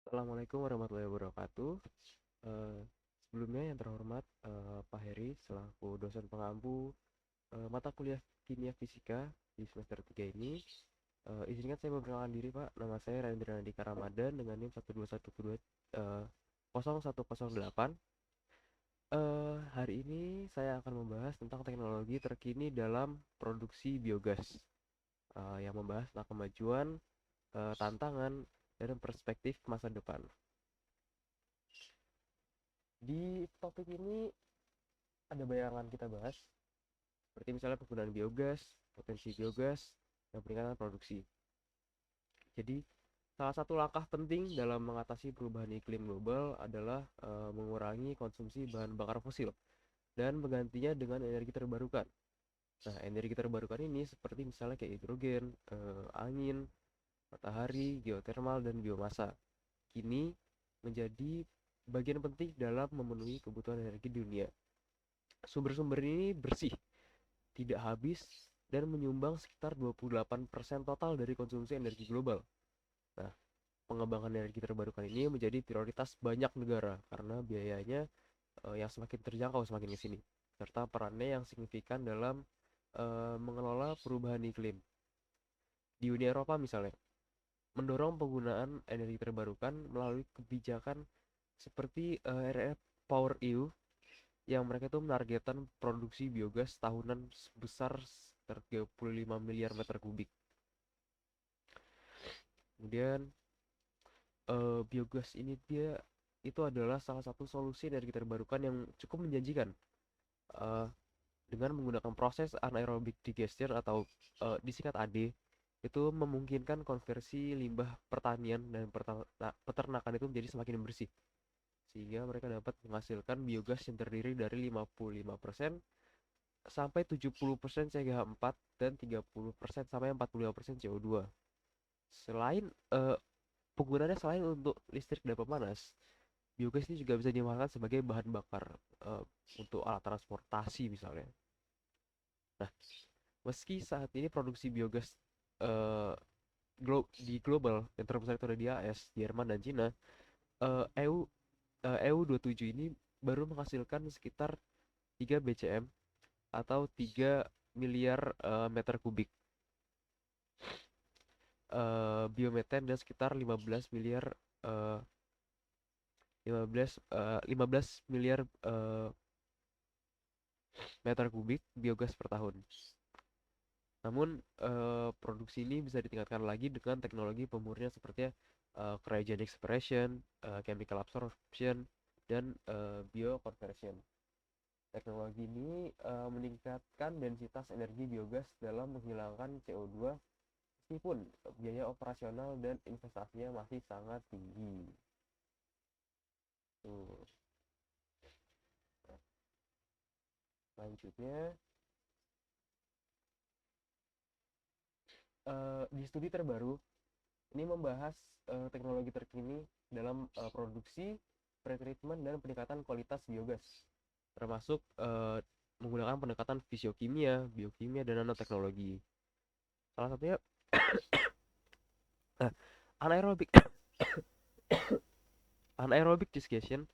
Assalamualaikum warahmatullahi wabarakatuh. Eh, Sebelumnya yang terhormat Pak Heri selaku dosen pengampu mata kuliah Kimia Fisika di semester 3 ini. Izinkan saya memperkenalkan diri Pak. Nama saya Rendra Nandika Ramadan dengan NIM 12102 0108. Hari ini saya akan membahas tentang teknologi terkini dalam produksi biogas, yang membahas tentang kemajuan, tantangan, dan perspektif masa depan. Di topik ini ada bayangan kita bahas, seperti misalnya penggunaan biogas, potensi biogas, dan peningkatan produksi. Jadi, salah satu langkah penting dalam mengatasi perubahan iklim global adalah mengurangi konsumsi bahan bakar fosil dan menggantinya dengan energi terbarukan. Nah, energi terbarukan ini seperti misalnya kayak hidrogen, angin, matahari, geotermal, dan biomasa. Kini menjadi bagian penting dalam memenuhi kebutuhan energi dunia. Sumber-sumber ini bersih, tidak habis, dan menyumbang sekitar 28% total dari konsumsi energi global. Nah, pengembangan energi terbarukan ini menjadi prioritas banyak negara karena biayanya yang semakin terjangkau semakin ke sini, serta perannya yang signifikan dalam mengelola perubahan iklim. Di Uni Eropa misalnya, mendorong penggunaan energi terbarukan melalui kebijakan seperti RRF Power EU, yang mereka itu menargetkan produksi biogas tahunan sebesar sekitar 35 miliar meter kubik. Kemudian biogas ini dia itu adalah salah satu solusi energi terbarukan yang cukup menjanjikan, eh, dengan menggunakan proses anaerobic digestion atau disingkat AD, itu memungkinkan konversi limbah pertanian dan peternakan itu menjadi semakin bersih, sehingga mereka dapat menghasilkan biogas yang terdiri dari 55% sampai 70% CH4 dan 30% sampai 45% CO2. Selain penggunaannya selain untuk listrik dan pemanas, biogas ini juga bisa dimanfaatkan sebagai bahan bakar eh, untuk alat transportasi misalnya. Nah, meski saat ini produksi biogas eh, di global yang terbesar itu ada di AS, Jerman dan Cina, EU EU27 ini baru menghasilkan sekitar 3 BCM atau 3 miliar meter kubik biometen, dan sekitar 15 miliar eh, 15 miliar meter kubik biogas per tahun. Namun produksi ini bisa ditingkatkan lagi dengan teknologi pemurnian seperti cryogenic separation, chemical absorption, dan bioconversion. Teknologi ini meningkatkan densitas energi biogas dalam menghilangkan CO2, meskipun biaya operasional dan investasinya masih sangat tinggi. Tuh. Selanjutnya, di studi terbaru ini membahas teknologi terkini dalam produksi, pretreatment, dan peningkatan kualitas biogas, termasuk menggunakan pendekatan fisiokimia, biokimia, dan nanoteknologi. Salah satunya uh, anaerobic anaerobic digestion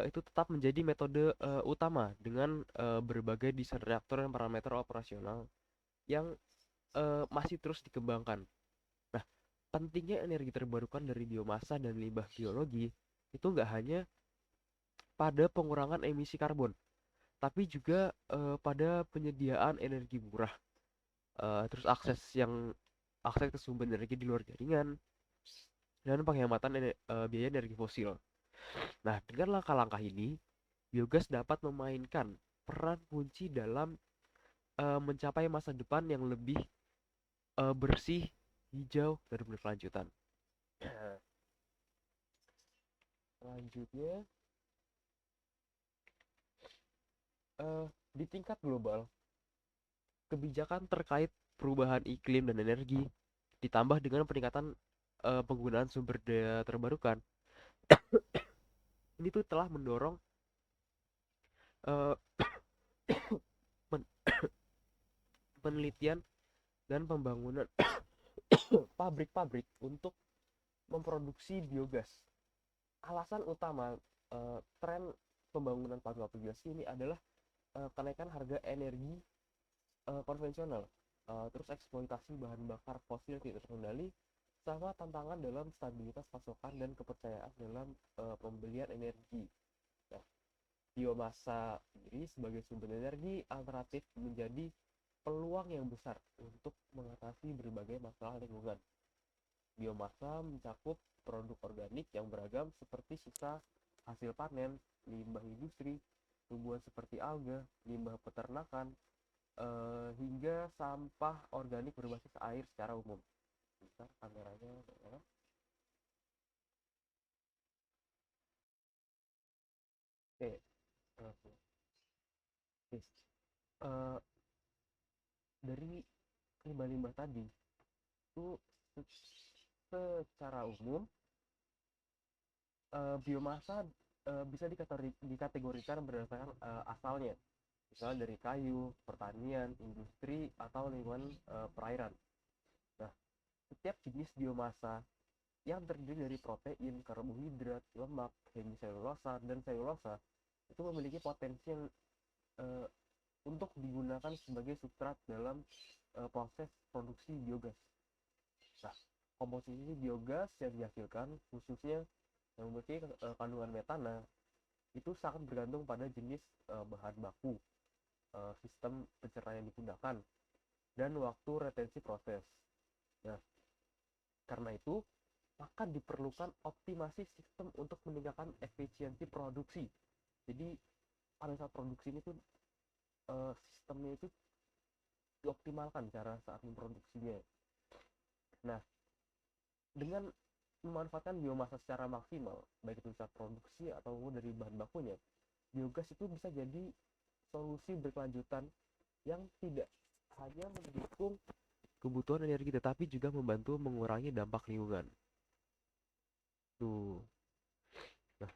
itu tetap menjadi metode utama dengan berbagai desain reaktor dan parameter operasional yang masih terus dikembangkan. Nah, pentingnya energi terbarukan dari biomasa dan limbah biologi itu nggak hanya pada pengurangan emisi karbon, tapi juga pada penyediaan energi murah, terus akses ke sumber energi di luar jaringan, dan penghematan biaya energi fosil. Nah, dengan langkah-langkah ini, biogas dapat memainkan peran kunci dalam mencapai masa depan yang lebih bersih, hijau, dan berkelanjutan. Selanjutnya, di tingkat global, kebijakan terkait perubahan iklim dan energi ditambah dengan peningkatan penggunaan sumber daya terbarukan, ini tuh telah mendorong eh, pen- penelitian dan pembangunan pabrik-pabrik untuk memproduksi biogas. Alasan utama tren pembangunan pabrik biogas ini adalah kenaikan harga energi konvensional, terus eksploitasi bahan bakar fosil tidak terkendali, sama tantangan dalam stabilitas pasokan dan kepercayaan dalam pembelian energi. Nah, biomasa sendiri sebagai sumber energi alternatif menjadi peluang yang besar untuk mengatasi berbagai masalah lingkungan. Biomasa mencakup produk organik yang beragam seperti sisa hasil panen, limbah industri, tumbuhan seperti alga, limbah peternakan, hingga sampah organik berbasis air secara umum. Bentar, kameranya. Oke, oke. Yes. Eh, dari limbah-limbah tadi itu secara umum biomasa bisa dikategorikan berdasarkan asalnya, misalnya dari kayu, pertanian, industri, atau lingkungan perairan. Nah, setiap jenis biomasa yang terdiri dari protein, karbohidrat, lemak, hemiselulosa, dan selulosa itu memiliki potensi yang uh, untuk digunakan sebagai substrat dalam proses produksi biogas. Nah, komposisi biogas yang dihasilkan khususnya yang memiliki kandungan metana itu sangat bergantung pada jenis bahan baku, sistem pencernaan yang digunakan, dan waktu retensi proses. Nah, karena itu maka diperlukan optimasi sistem untuk meningkatkan efisiensi produksi. Jadi pada saat produksi ini tuh sistemnya itu dioptimalkan cara saat memproduksinya. Nah, dengan memanfaatkan biomasa secara maksimal, baik itu saat produksi ataupun dari bahan bakunya, biogas itu bisa jadi solusi berkelanjutan yang tidak hanya mendukung kebutuhan energi tetapi juga membantu mengurangi dampak lingkungan. Tuh. Nah,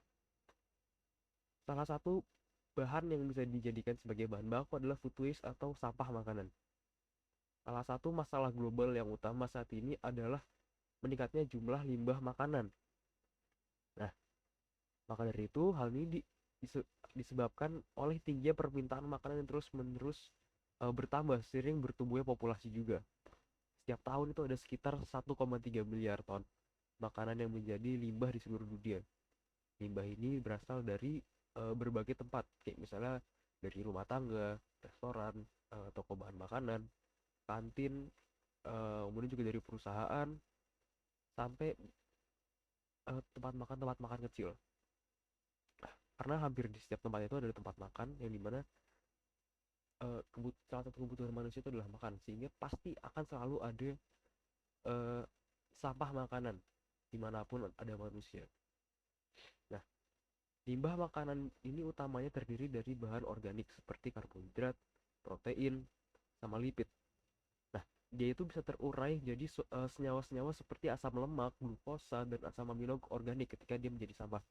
salah satu bahan yang bisa dijadikan sebagai bahan baku adalah food waste atau sampah makanan. Salah satu masalah global yang utama saat ini adalah meningkatnya jumlah limbah makanan. Nah, maka dari itu hal ini disebabkan oleh tingginya permintaan makanan yang terus-menerus bertambah seiring bertumbuhnya populasi juga. Setiap tahun itu ada sekitar 1,3 miliar ton makanan yang menjadi limbah di seluruh dunia. Limbah ini berasal dari berbagai tempat, kayak misalnya dari rumah tangga, restoran, toko bahan makanan, kantin, kemudian juga dari perusahaan sampai tempat makan kecil. Karena hampir di setiap tempat itu ada tempat makan yang dimana salah satu kebutuhan manusia itu adalah makan, sehingga pasti akan selalu ada uh, sampah makanan dimanapun ada manusia. Nah, limbah makanan ini utamanya terdiri dari bahan organik seperti karbohidrat, protein, sama lipid. Nah, dia itu bisa terurai jadi senyawa-senyawa seperti asam lemak, glukosa, dan asam amino organik ketika dia menjadi sampah.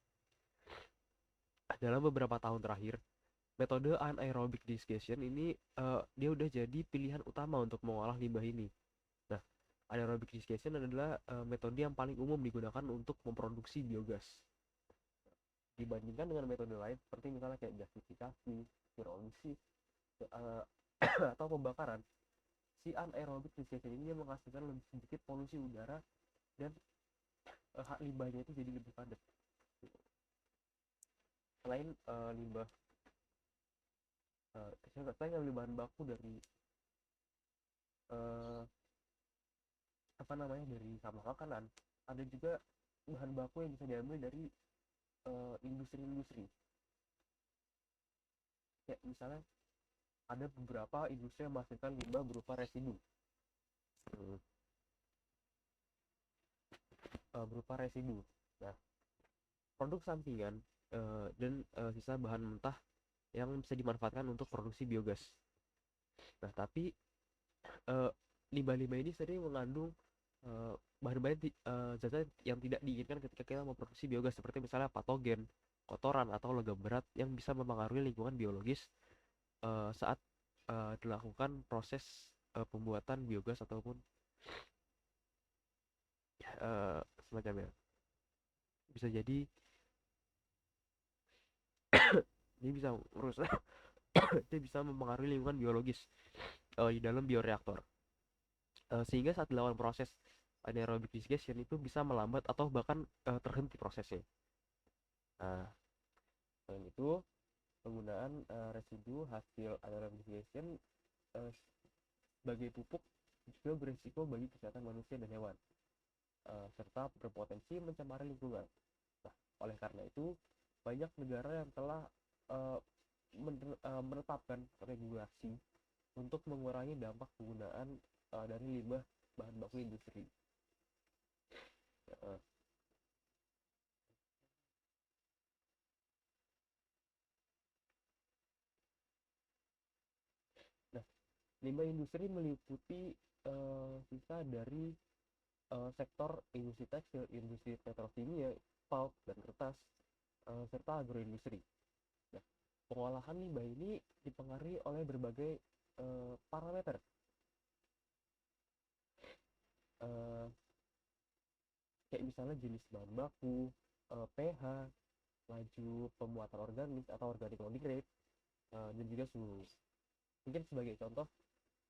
Dalam beberapa tahun terakhir, metode anaerobic digestion ini dia udah jadi pilihan utama untuk mengolah limbah ini. Nah, anaerobic digestion adalah metode yang paling umum digunakan untuk memproduksi biogas. Dibandingkan dengan metode lain seperti misalnya kayak gasifikasi, pirolisis, atau pembakaran, si anaerobic digestion ini menghasilkan lebih sedikit polusi udara dan hak limbahnya itu jadi lebih padat. Selain limbah saya ngambil bahan baku dari dari sampah makanan, ada juga bahan baku yang bisa diambil dari industri-industri. Kayak misalnya ada beberapa industri yang menghasilkan limbah berupa residu. Nah, produk sampingan dan sisa bahan mentah yang bisa dimanfaatkan untuk produksi biogas. Nah, tapi limbah-limbah ini sering mengandung bahan-bahan zat yang tidak diinginkan ketika kita memproduksi biogas, seperti misalnya patogen, kotoran, atau logam berat yang bisa mempengaruhi lingkungan biologis saat dilakukan proses pembuatan biogas ataupun semacamnya. bisa jadi dia bisa merusak dia bisa mempengaruhi lingkungan biologis di dalam bioreaktor. Sehingga saat dilakukan proses anaerobic digestion itu bisa melambat atau bahkan terhenti prosesnya. Nah, selain itu penggunaan residu hasil anaerobic digestion eh, sebagai pupuk juga berisiko bagi kesehatan manusia dan hewan, serta berpotensi mencemari lingkungan. Nah, oleh karena itu banyak negara yang telah eh, menetapkan regulasi untuk mengurangi dampak penggunaan dari limbah bahan baku industri. Uh, nah, limbah industri meliputi sisa dari sektor industri tekstil, industri petrokimia, pulp dan kertas, serta agroindustri. Nah, pengolahan limbah ini dipengaruhi oleh berbagai parameter, uh, kayak misalnya jenis bahan baku, pH, laju pemuatan organik atau organic loading rate, dan juga suhu. Mungkin sebagai contoh,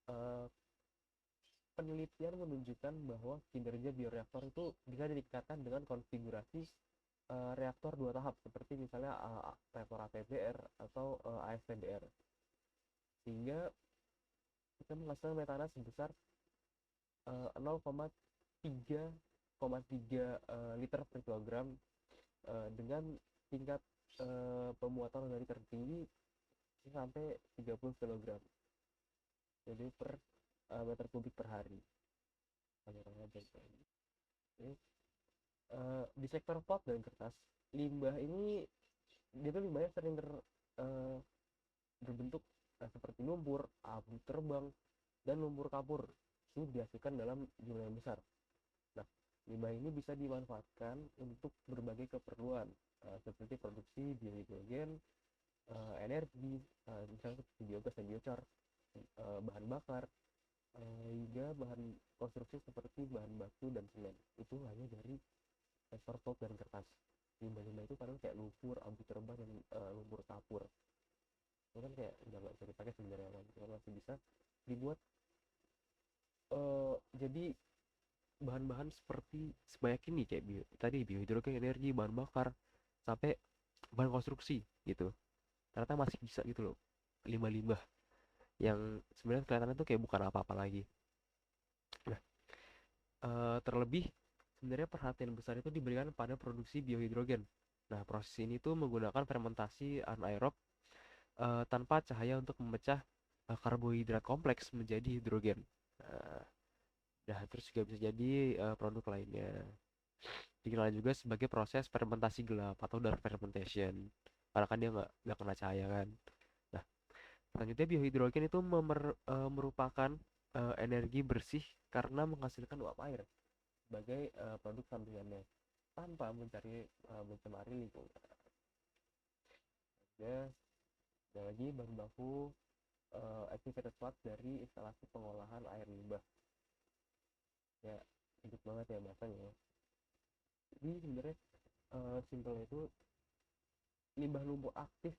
uh, penelitian menunjukkan bahwa kinerja bioreaktor itu bisa ditingkatkan dengan konfigurasi reaktor dua tahap seperti misalnya reaktor APBR atau ASTBR, sehingga kita menghasilkan metana sebesar 0,3 liter per kilogram dengan tingkat pemuatan organik tertinggi sampai 30 kilogram jadi per meter kubik per hari. Di sektor pulp dan kertas, limbah ini dia tuh limbahnya sering berbentuk seperti lumpur, abu terbang, dan lumpur kapur. Itu dihasilkan dalam jumlah yang besar. Nah, limbah ini bisa dimanfaatkan untuk berbagai keperluan, seperti produksi biohidrogen, energi, misalnya seperti biogas dan biochar, bahan bakar, hingga bahan konstruksi seperti bahan baku dan semen. Itu hanya dari sektor pulp dan kertas. Limbah-limbah itu kadang kayak lumpur, abu terbang, dan lumpur kapur. Itu kan kayak udah nggak bisa dipakai sebenarnya, kan masih bisa dibuat jadi bahan-bahan seperti sebanyak ini kayak tadi biohidrogen energi, bahan bakar, sampai bahan konstruksi gitu. Ternyata masih bisa gitu loh, limbah-limbah yang sebenarnya kelihatannya tuh kayak bukan apa-apa lagi. Nah, terlebih sebenarnya perhatian besar itu diberikan pada produksi biohidrogen. Nah, proses ini tuh menggunakan fermentasi anaerob tanpa cahaya untuk memecah karbohidrat kompleks menjadi hidrogen. Nah, nah terus juga bisa jadi produk lainnya. Dikenal juga sebagai proses fermentasi gelap atau dark fermentation. Karena kan dia nggak kena cahaya kan. Nah, selanjutnya biohidrogen itu merupakan energi bersih karena menghasilkan uap air sebagai produk sampingannya tanpa mencemari lingkungan. Ya, ada lagi bahan baku activated sludge dari instalasi pengolahan air limbah. Ya, ribet banget ya bahasanya ya. Jadi sebenarnya simpelnya itu limbah lumpur aktif,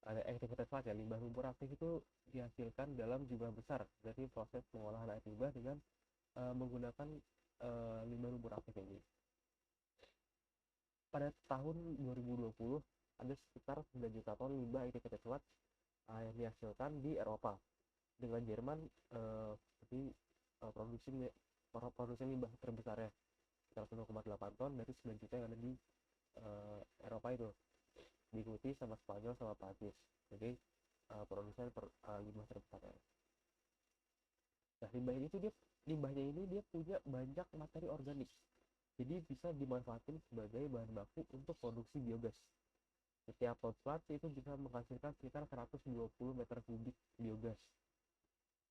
ada activated sludge ya, limbah lumpur aktif itu dihasilkan dalam jumlah besar dari proses pengolahan air limbah dengan menggunakan limbah lumpur aktif ini. Pada tahun 2020 ada sekitar 9 juta ton limbah activated sludge yang dihasilkan di Eropa, dengan Jerman seperti produksi limbah terbesarnya sekitar 1,8 ton dari 9 juta yang ada di Eropa itu, diikuti sama Spanyol sama Prancis sebagai produsen limbah terbesarnya. Nah, limbahnya ini dia punya banyak materi organik, jadi bisa dimanfaatkan sebagai bahan baku untuk produksi biogas. Setiap ton sludge itu bisa menghasilkan sekitar 120 meter kubik biogas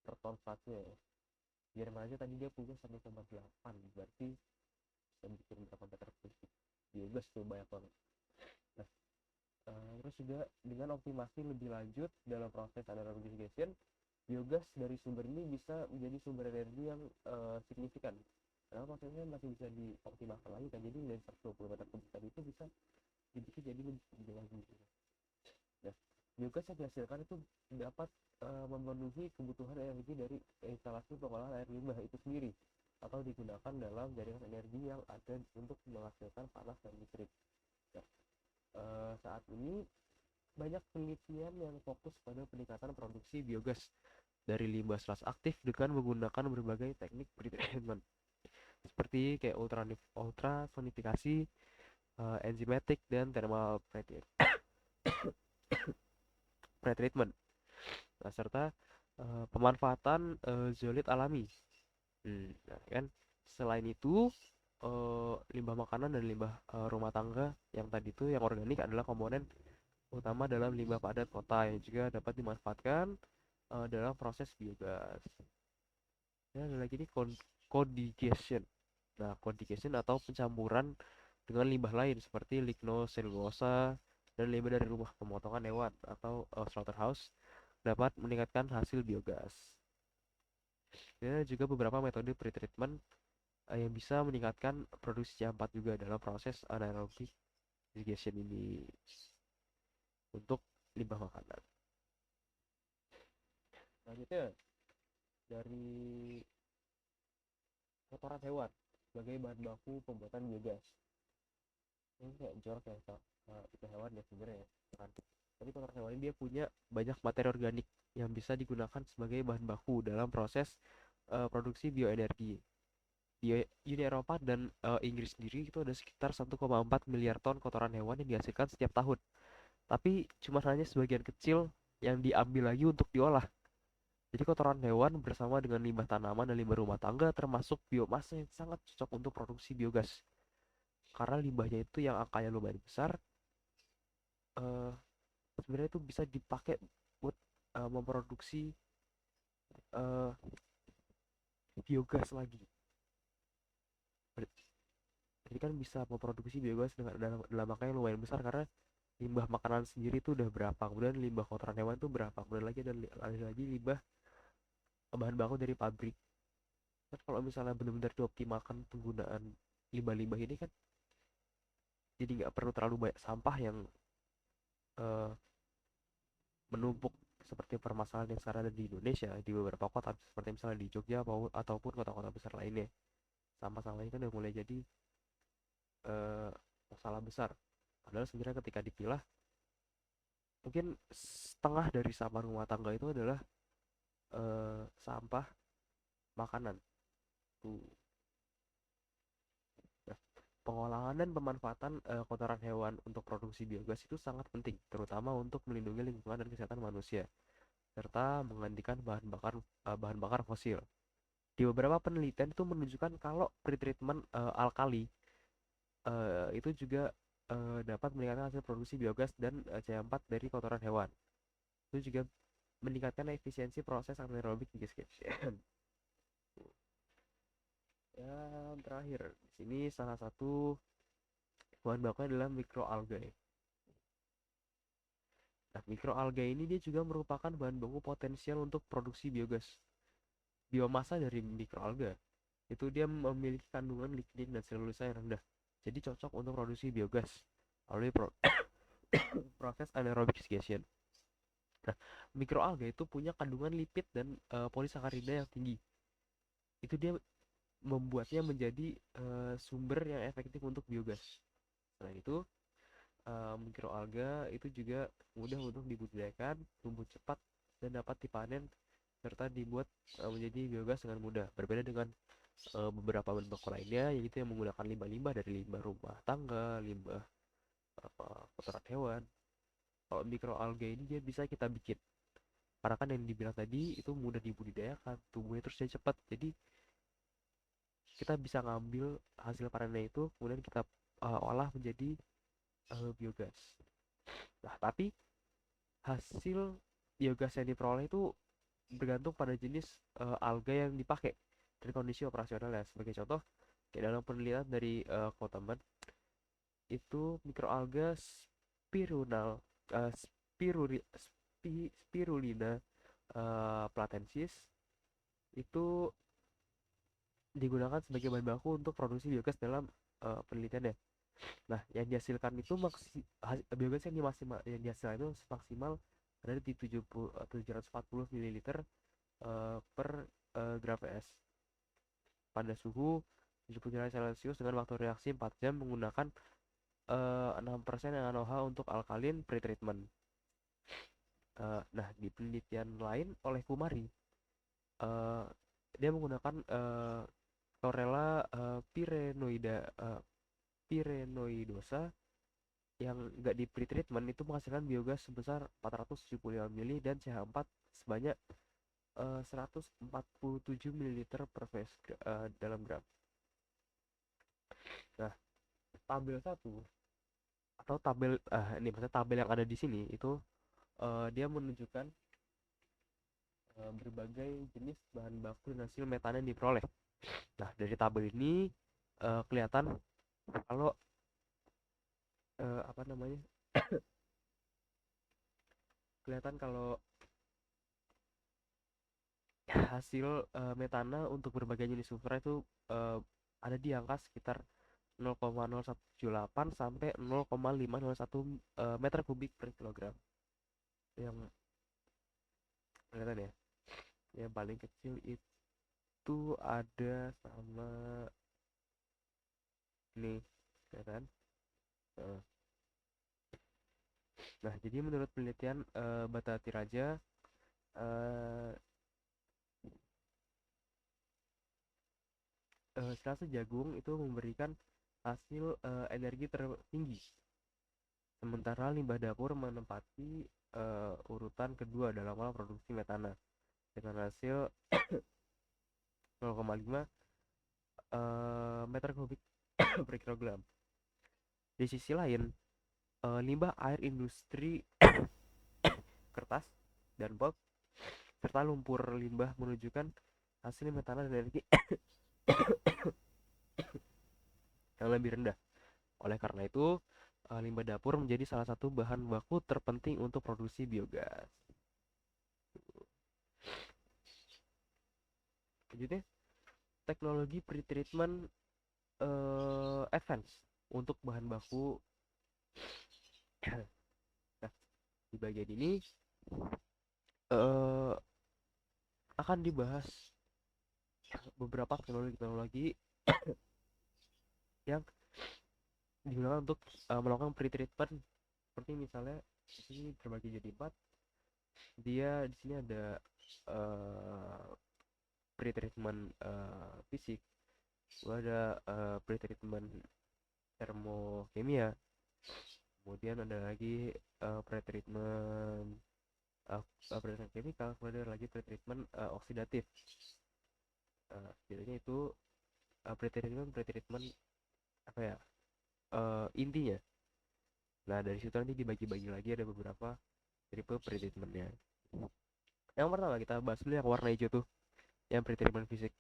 per ton sludge ya. Jerman aja tadi dia punya 1,8, berarti bisa bikin berapa meter kubik biogas tuh, banyak banget. Nah, terus juga dengan optimasi lebih lanjut dalam proses anaerobic digestion, biogas dari sumber ini bisa menjadi sumber energi yang signifikan karena prosesnya masih bisa dioptimalkan lagi kan, jadi dari 120 meter kubik tadi itu bisa dibikin jadi lebih tinggi lagi gitu. Nah, biogas yang dihasilkan itu dapat memenuhi kebutuhan energi dari instalasi pengolahan air limbah itu sendiri, atau digunakan dalam jaringan energi yang ada untuk menghasilkan panas dan listrik. Nah, saat ini banyak penelitian yang fokus pada peningkatan produksi biogas dari limbah selas aktif dengan menggunakan berbagai teknik pretreatment seperti kayak ultrasonifikasi, enzimatik, dan thermal pretreatment. Nah, serta pemanfaatan zeolit alami. Nah, kan selain itu limbah makanan dan limbah rumah tangga yang tadi itu yang organik adalah komponen utama dalam limbah padat kota yang juga dapat dimanfaatkan dalam proses biogas. Dan ada lagi nih conjugation. Nah, conjugation atau pencampuran dengan limbah lain seperti lignoselulosa dan limbah dari rumah pemotongan hewan atau slaughterhouse dapat meningkatkan hasil biogas. Dan juga beberapa metode pretreatment yang bisa meningkatkan produksi C4 juga dalam proses anaerobic digestion ini untuk limbah makanan. Selanjutnya dari kotoran hewan sebagai bahan baku pembuatan biogas. Ini kayak jorok ya, itu hewan ya sebenarnya ya kan. Tapi kotoran hewan ini dia punya banyak materi organik yang bisa digunakan sebagai bahan baku dalam proses produksi bioenergi. Di Uni Eropa dan Inggris sendiri itu ada sekitar 1,4 miliar ton kotoran hewan yang dihasilkan setiap tahun. Tapi cuma hanya sebagian kecil yang diambil lagi untuk diolah. Jadi kotoran hewan bersama dengan limbah tanaman dan limbah rumah tangga termasuk biomasa yang sangat cocok untuk produksi biogas. Karena limbahnya itu yang angkanya lumayan besar, eh, sebenarnya itu bisa dipakai buat memproduksi eh, biogas lagi. Jadi kan bisa memproduksi biogas dengan dalam angka yang lumayan besar karena limbah makanan sendiri itu udah berapa, kemudian limbah kotoran hewan itu berapa, kemudian lagi ada lagi limbah bahan baku dari pabrik. Kan kalau misalnya benar-benar dioptimalkan penggunaan limbah-limbah ini kan jadi nggak perlu terlalu banyak sampah yang eh, menumpuk seperti permasalahan yang sekarang ada di Indonesia di beberapa kota seperti misalnya di Jogja ataupun kota-kota besar lainnya. Sampah-sampah ini kan udah mulai jadi eh, masalah besar. Padahal sebenarnya ketika dipilah mungkin setengah dari sampah rumah tangga itu adalah sampah makanan tuh. Nah, pengolahan dan pemanfaatan kotoran hewan untuk produksi biogas itu sangat penting, terutama untuk melindungi lingkungan dan kesehatan manusia, serta menggantikan bahan bakar fosil. Di beberapa penelitian itu menunjukkan kalau pretreatment alkali itu juga dapat meningkatkan hasil produksi biogas dan CH4 dari kotoran hewan. Itu juga meningkatkan efisiensi proses anaerobik digestion. Yang terakhir, di sini salah satu bahan bakunya adalah mikroalgae. Nah, mikroalgae ini dia juga merupakan bahan baku potensial untuk produksi biogas. Biomasa dari mikroalga itu dia memiliki kandungan lignin dan selulosa yang rendah. Jadi cocok untuk produksi biogas melalui proses anaerobic digestion. Nah, mikroalga itu punya kandungan lipid dan polisakarida yang tinggi. Itu dia membuatnya menjadi sumber yang efektif untuk biogas. Selain itu, mikroalga itu juga mudah untuk dibudidayakan, tumbuh cepat, dan dapat dipanen serta dibuat menjadi biogas dengan mudah. Berbeda dengan beberapa bentuk lainnya, yaitu yang menggunakan limbah-limbah dari limbah rumah tangga, limbah kotoran hewan. Kalau mikroalga ini dia bisa kita bikin. Karena kan yang dibilang tadi itu mudah dibudidayakan, tumbuhnya terus dia cepat. Jadi kita bisa ngambil hasil panennya itu, kemudian kita olah menjadi biogas. Nah, tapi hasil biogas yang diperoleh itu bergantung pada jenis alga yang dipakai dan kondisi operasionalnya. Sebagai contoh, kayak dalam penelitian dari Koteman itu mikroalga spiruli, spirulina platensis itu digunakan sebagai bahan baku untuk produksi biogas dalam penelitian ya. Nah, yang dihasilkan itu biogas yang dihasilkan itu maksimal ada di 740 ml per gram PS pada suhu 70 derajat Celcius dengan waktu reaksi 4 jam menggunakan 6% NaOH untuk alkalin pretreatment. Nah, di penelitian lain oleh Kumari, eh, dia menggunakan chlorella pyrenoidosa yang enggak di pretreatment itu menghasilkan biogas sebesar 475 mili dan CH4 sebanyak 147 ml per dalam gram. Nah, tabel satu atau ini maksudnya tabel yang ada di sini itu dia menunjukkan berbagai jenis bahan baku dan hasil metana yang diperoleh. Nah, dari tabel ini kelihatan kalau apa namanya? Kelihatan kalau hasil metana untuk berbagai jenis sulfur itu ada di angka sekitar 0,0178 sampai 0,501 meter kubik per kilogram. Yang kelihatan ya. Yang paling kecil itu ada sama ini, kelihatan. Nah, jadi menurut penelitian Bata Tiraja, eh, silase jagung itu memberikan hasil energi tertinggi, sementara limbah dapur menempati urutan kedua dalam hal produksi metana dengan hasil 0,5 meter kubik per kilogram. Di sisi lain, limbah air industri kertas dan pulp serta lumpur limbah menunjukkan hasil metana dan energi yang lebih rendah. Oleh karena itu, limbah dapur menjadi salah satu bahan baku terpenting untuk produksi biogas. Selanjutnya, teknologi pretreatment advance untuk bahan baku. Nah, di bagian ini uh, akan dibahas beberapa teknologi-teknologi yang digunakan untuk melakukan pretreatment, seperti misalnya di sini terbagi jadi 4. Dia di sini ada pretreatment fisik, ada pretreatment termokimia, kemudian ada lagi pretreatment pretreatment chemical, kemudian ada lagi pretreatment oksidatif. Setidaknya itu pretreatment apa ya intinya. Nah, dari situ nanti dibagi-bagi lagi ada beberapa tipe pretreatmentnya. Yang pertama kita bahas dulu yang warna hijau tuh, yang pretreatment fisik.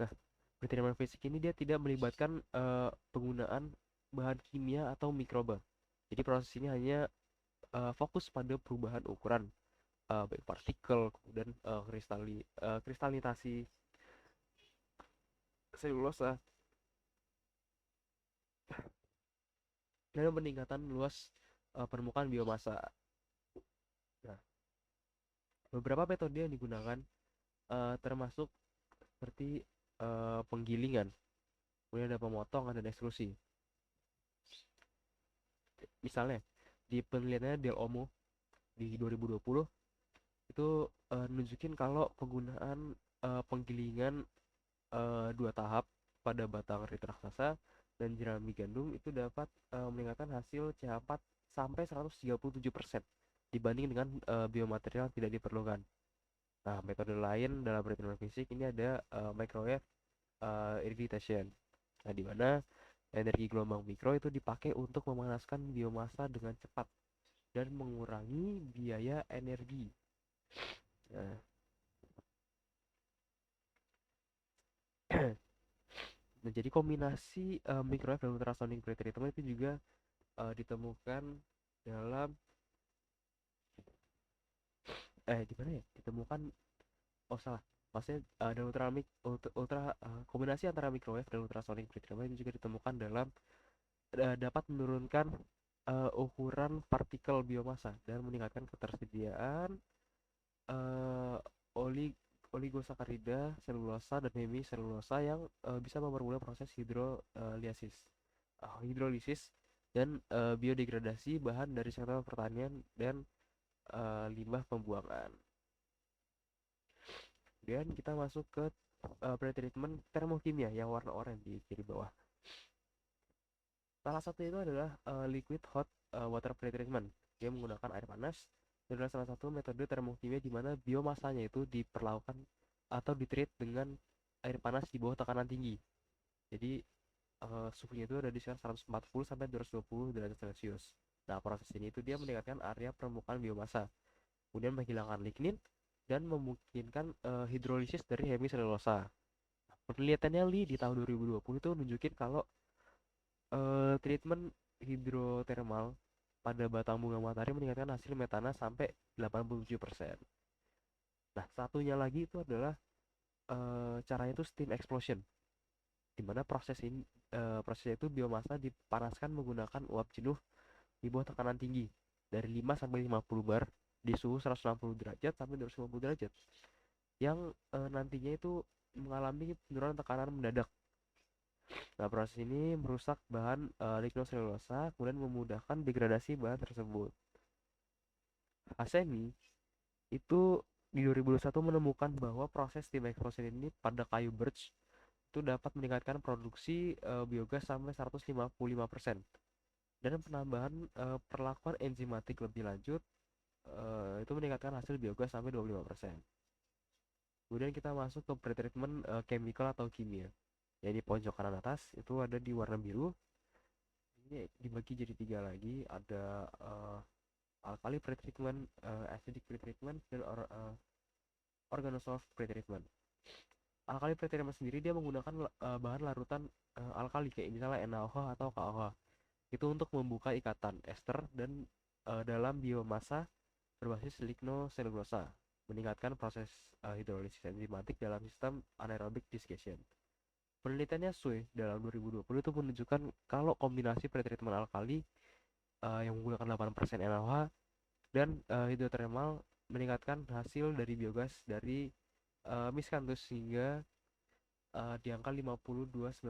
Nah, pretreatment fisik ini dia tidak melibatkan penggunaan bahan kimia atau mikroba. Jadi proses ini hanya fokus pada perubahan ukuran baik partikel, kemudian kristalisasi selulosa dan peningkatan luas permukaan biomasa. Nah, beberapa metode yang digunakan termasuk seperti penggilingan, kemudian ada pemotongan dan ekstrusi. Misalnya di penelitiannya Del Olmo di 2020 itu nunjukin kalau penggunaan penggilingan 2 tahap pada batang rit raksasa dan jerami gandum itu dapat meningkatkan hasil CH4 sampai 137% dibanding dengan biomaterial yang tidak diperlukan. Nah, metode lain dalam pretreatment fisik ini ada microwave irradiation. Nah, di mana energi gelombang mikro itu dipakai untuk memanaskan biomasa dengan cepat dan mengurangi biaya energi. Nah, nah jadi kombinasi microwave dan ultrasonic pretreatment itu juga ditemukan dalam di mana ya? Ditemukan, oh salah. Maksudnya dan kombinasi antara microwave dan ultrasonic pretreatment itu juga ditemukan dapat menurunkan ukuran partikel biomasa dan meningkatkan ketersediaan eh, oli oligosakarida, selulosa dan hemiselulosa yang bisa mempermudah proses hidrolisis dan biodegradasi bahan dari sektor pertanian dan limbah pembuangan. Kemudian kita masuk ke pretreatment termokimia yang warna oranye di kiri bawah. Salah satu itu adalah liquid hot water pretreatment. Dia menggunakan air panas. Itu adalah salah satu metode termokimia di mana biomasanya itu diperlakukan atau ditreat dengan air panas di bawah tekanan tinggi. Jadi suhunya itu ada di sekitar 140 sampai 220 derajat Celcius. Nah, proses ini itu dia meningkatkan area permukaan biomasa, kemudian menghilangkan lignin dan memungkinkan hidrolisis dari hemiselulosa. Penelitiannya Li di tahun 2020 itu nunjukin kalau treatment hidrotermal pada batang bunga matahari meningkatkan hasil metana sampai 87%. Nah, satunya lagi itu adalah caranya itu steam explosion, di mana prosesnya itu biomasa dipanaskan menggunakan uap jenuh di bawah tekanan tinggi dari 5 sampai 50 bar di suhu 160 derajat sampai 250 derajat yang nantinya itu mengalami penurunan tekanan mendadak. Nah, proses ini merusak bahan lignoselulosa kemudian memudahkan degradasi bahan tersebut. Hasemi itu di 2021 menemukan bahwa proses steam explosion ini pada kayu birch itu dapat meningkatkan produksi biogas sampai 155% dan penambahan perlakuan enzimatik lebih lanjut itu meningkatkan hasil biogas sampai 25%. Kemudian kita masuk ke pretreatment chemical atau kimia. Jadi pojok kanan atas itu ada di warna biru. Ini dibagi jadi tiga lagi, ada alkali pretreatment, acidic pretreatment, dan organosolved pretreatment. Alkali pretreatment sendiri dia menggunakan bahan larutan alkali kayak misalnya NaOH atau KOH. Itu untuk membuka ikatan ester dan dalam biomasa berbasis lignoselulosa, meningkatkan proses hidrolisis enzimatik dalam sistem anaerobic digestion. Penelitiannya Sue dalam 2020 itu menunjukkan kalau kombinasi pretreatment alkali yang menggunakan 8% NaOH dan hidrotermal meningkatkan hasil dari biogas dari miscanthus hingga di angka 90-90,6%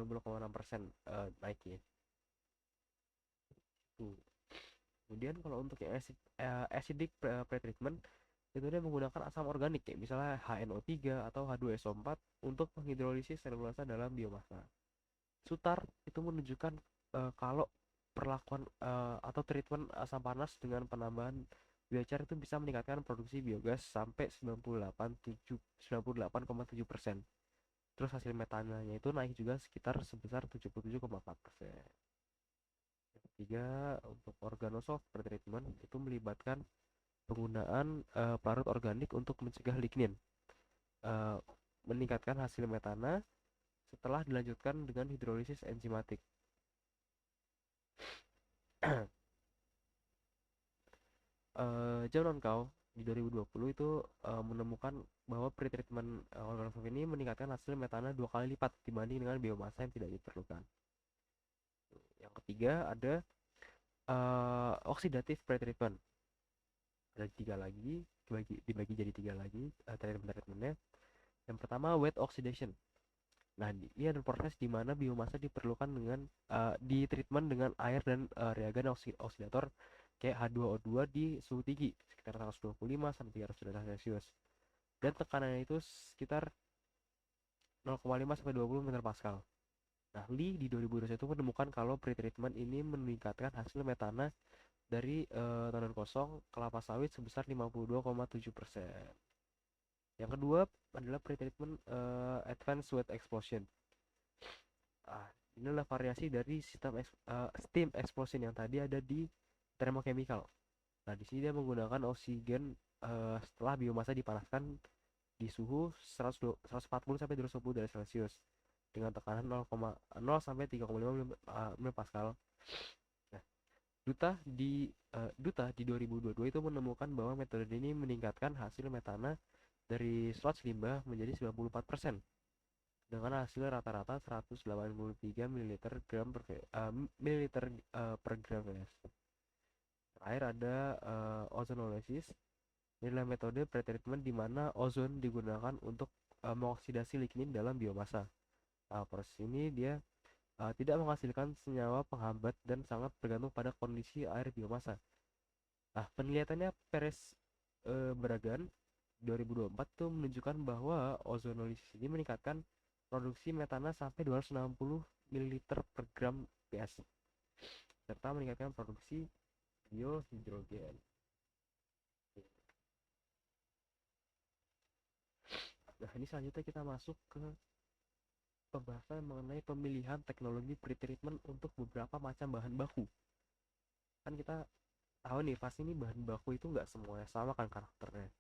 naiknya. Tuh. Kemudian kalau untuk yang acidic pretreatment itu dia menggunakan asam organik kayak misalnya HNO3 atau H2SO4 untuk menghidrolisis selulosa dalam biomasa. Sutar itu menunjukkan kalau perlakuan atau treatment asam panas dengan penambahan biochar itu bisa meningkatkan produksi biogas sampai 98,7%. Terus hasil metananya itu naik juga sekitar sebesar 77,4%. Yang ketiga, untuk organosolved pretreatment itu melibatkan penggunaan pelarut organik untuk mencegah lignin, uh, meningkatkan hasil metana setelah dilanjutkan dengan hidrolisis enzimatik. John Kau di 2020 itu menemukan bahwa pretreatment organosolved ini meningkatkan hasil metana 2 kali lipat dibanding dengan biomasa yang tidak diperlukan. Yang ketiga ada oxidative pretreatment. Ada tiga lagi, dibagi jadi tiga lagi treatmentnya. Yang pertama wet oxidation. Nah, ini ada proses di mana biomasa diperlukan dengan di treatment dengan air dan reagen oksidator kayak H2O2 di suhu tinggi sekitar 125 sampai 300 derajat Celcius. Dan tekanannya itu sekitar 0,5 sampai 20 meter pascal. Nah, Lee di 2021 menemukan kalau pretreatment ini meningkatkan hasil metana dari tandan kosong kelapa sawit sebesar 52,7%. Yang kedua adalah pretreatment advanced wet explosion. Ini adalah variasi dari sistem steam explosion yang tadi ada di thermochemical. Nah, di sini dia menggunakan oksigen setelah biomasa dipanaskan di suhu 140 sampai 220 derajat Celcius dengan tekanan 0,0 sampai 3,5 mil Pascal. Nah, Duta di 2022 itu menemukan bahwa metode ini meningkatkan hasil metana dari sludge limbah menjadi 94%, dengan hasil rata-rata 183 ml per gram ya. Terakhir ada ozonolysis. Ini adalah metode pretreatment di mana ozon digunakan untuk mengoksidasi lignin dalam biomasa. Nah, proses ini dia tidak menghasilkan senyawa penghambat dan sangat bergantung pada kondisi air biomasa. Nah, penelitiannya Perez Bragan 2024 tuh menunjukkan bahwa ozonolysis ini meningkatkan produksi metana sampai 260 ml per gram PS, serta meningkatkan produksi biohidrogen. Nah, ini selanjutnya kita masuk ke pembahasan mengenai pemilihan teknologi pretreatment untuk beberapa macam bahan baku. Kan kita tahu nih, pasti ini bahan baku itu nggak semuanya sama kan karakternya.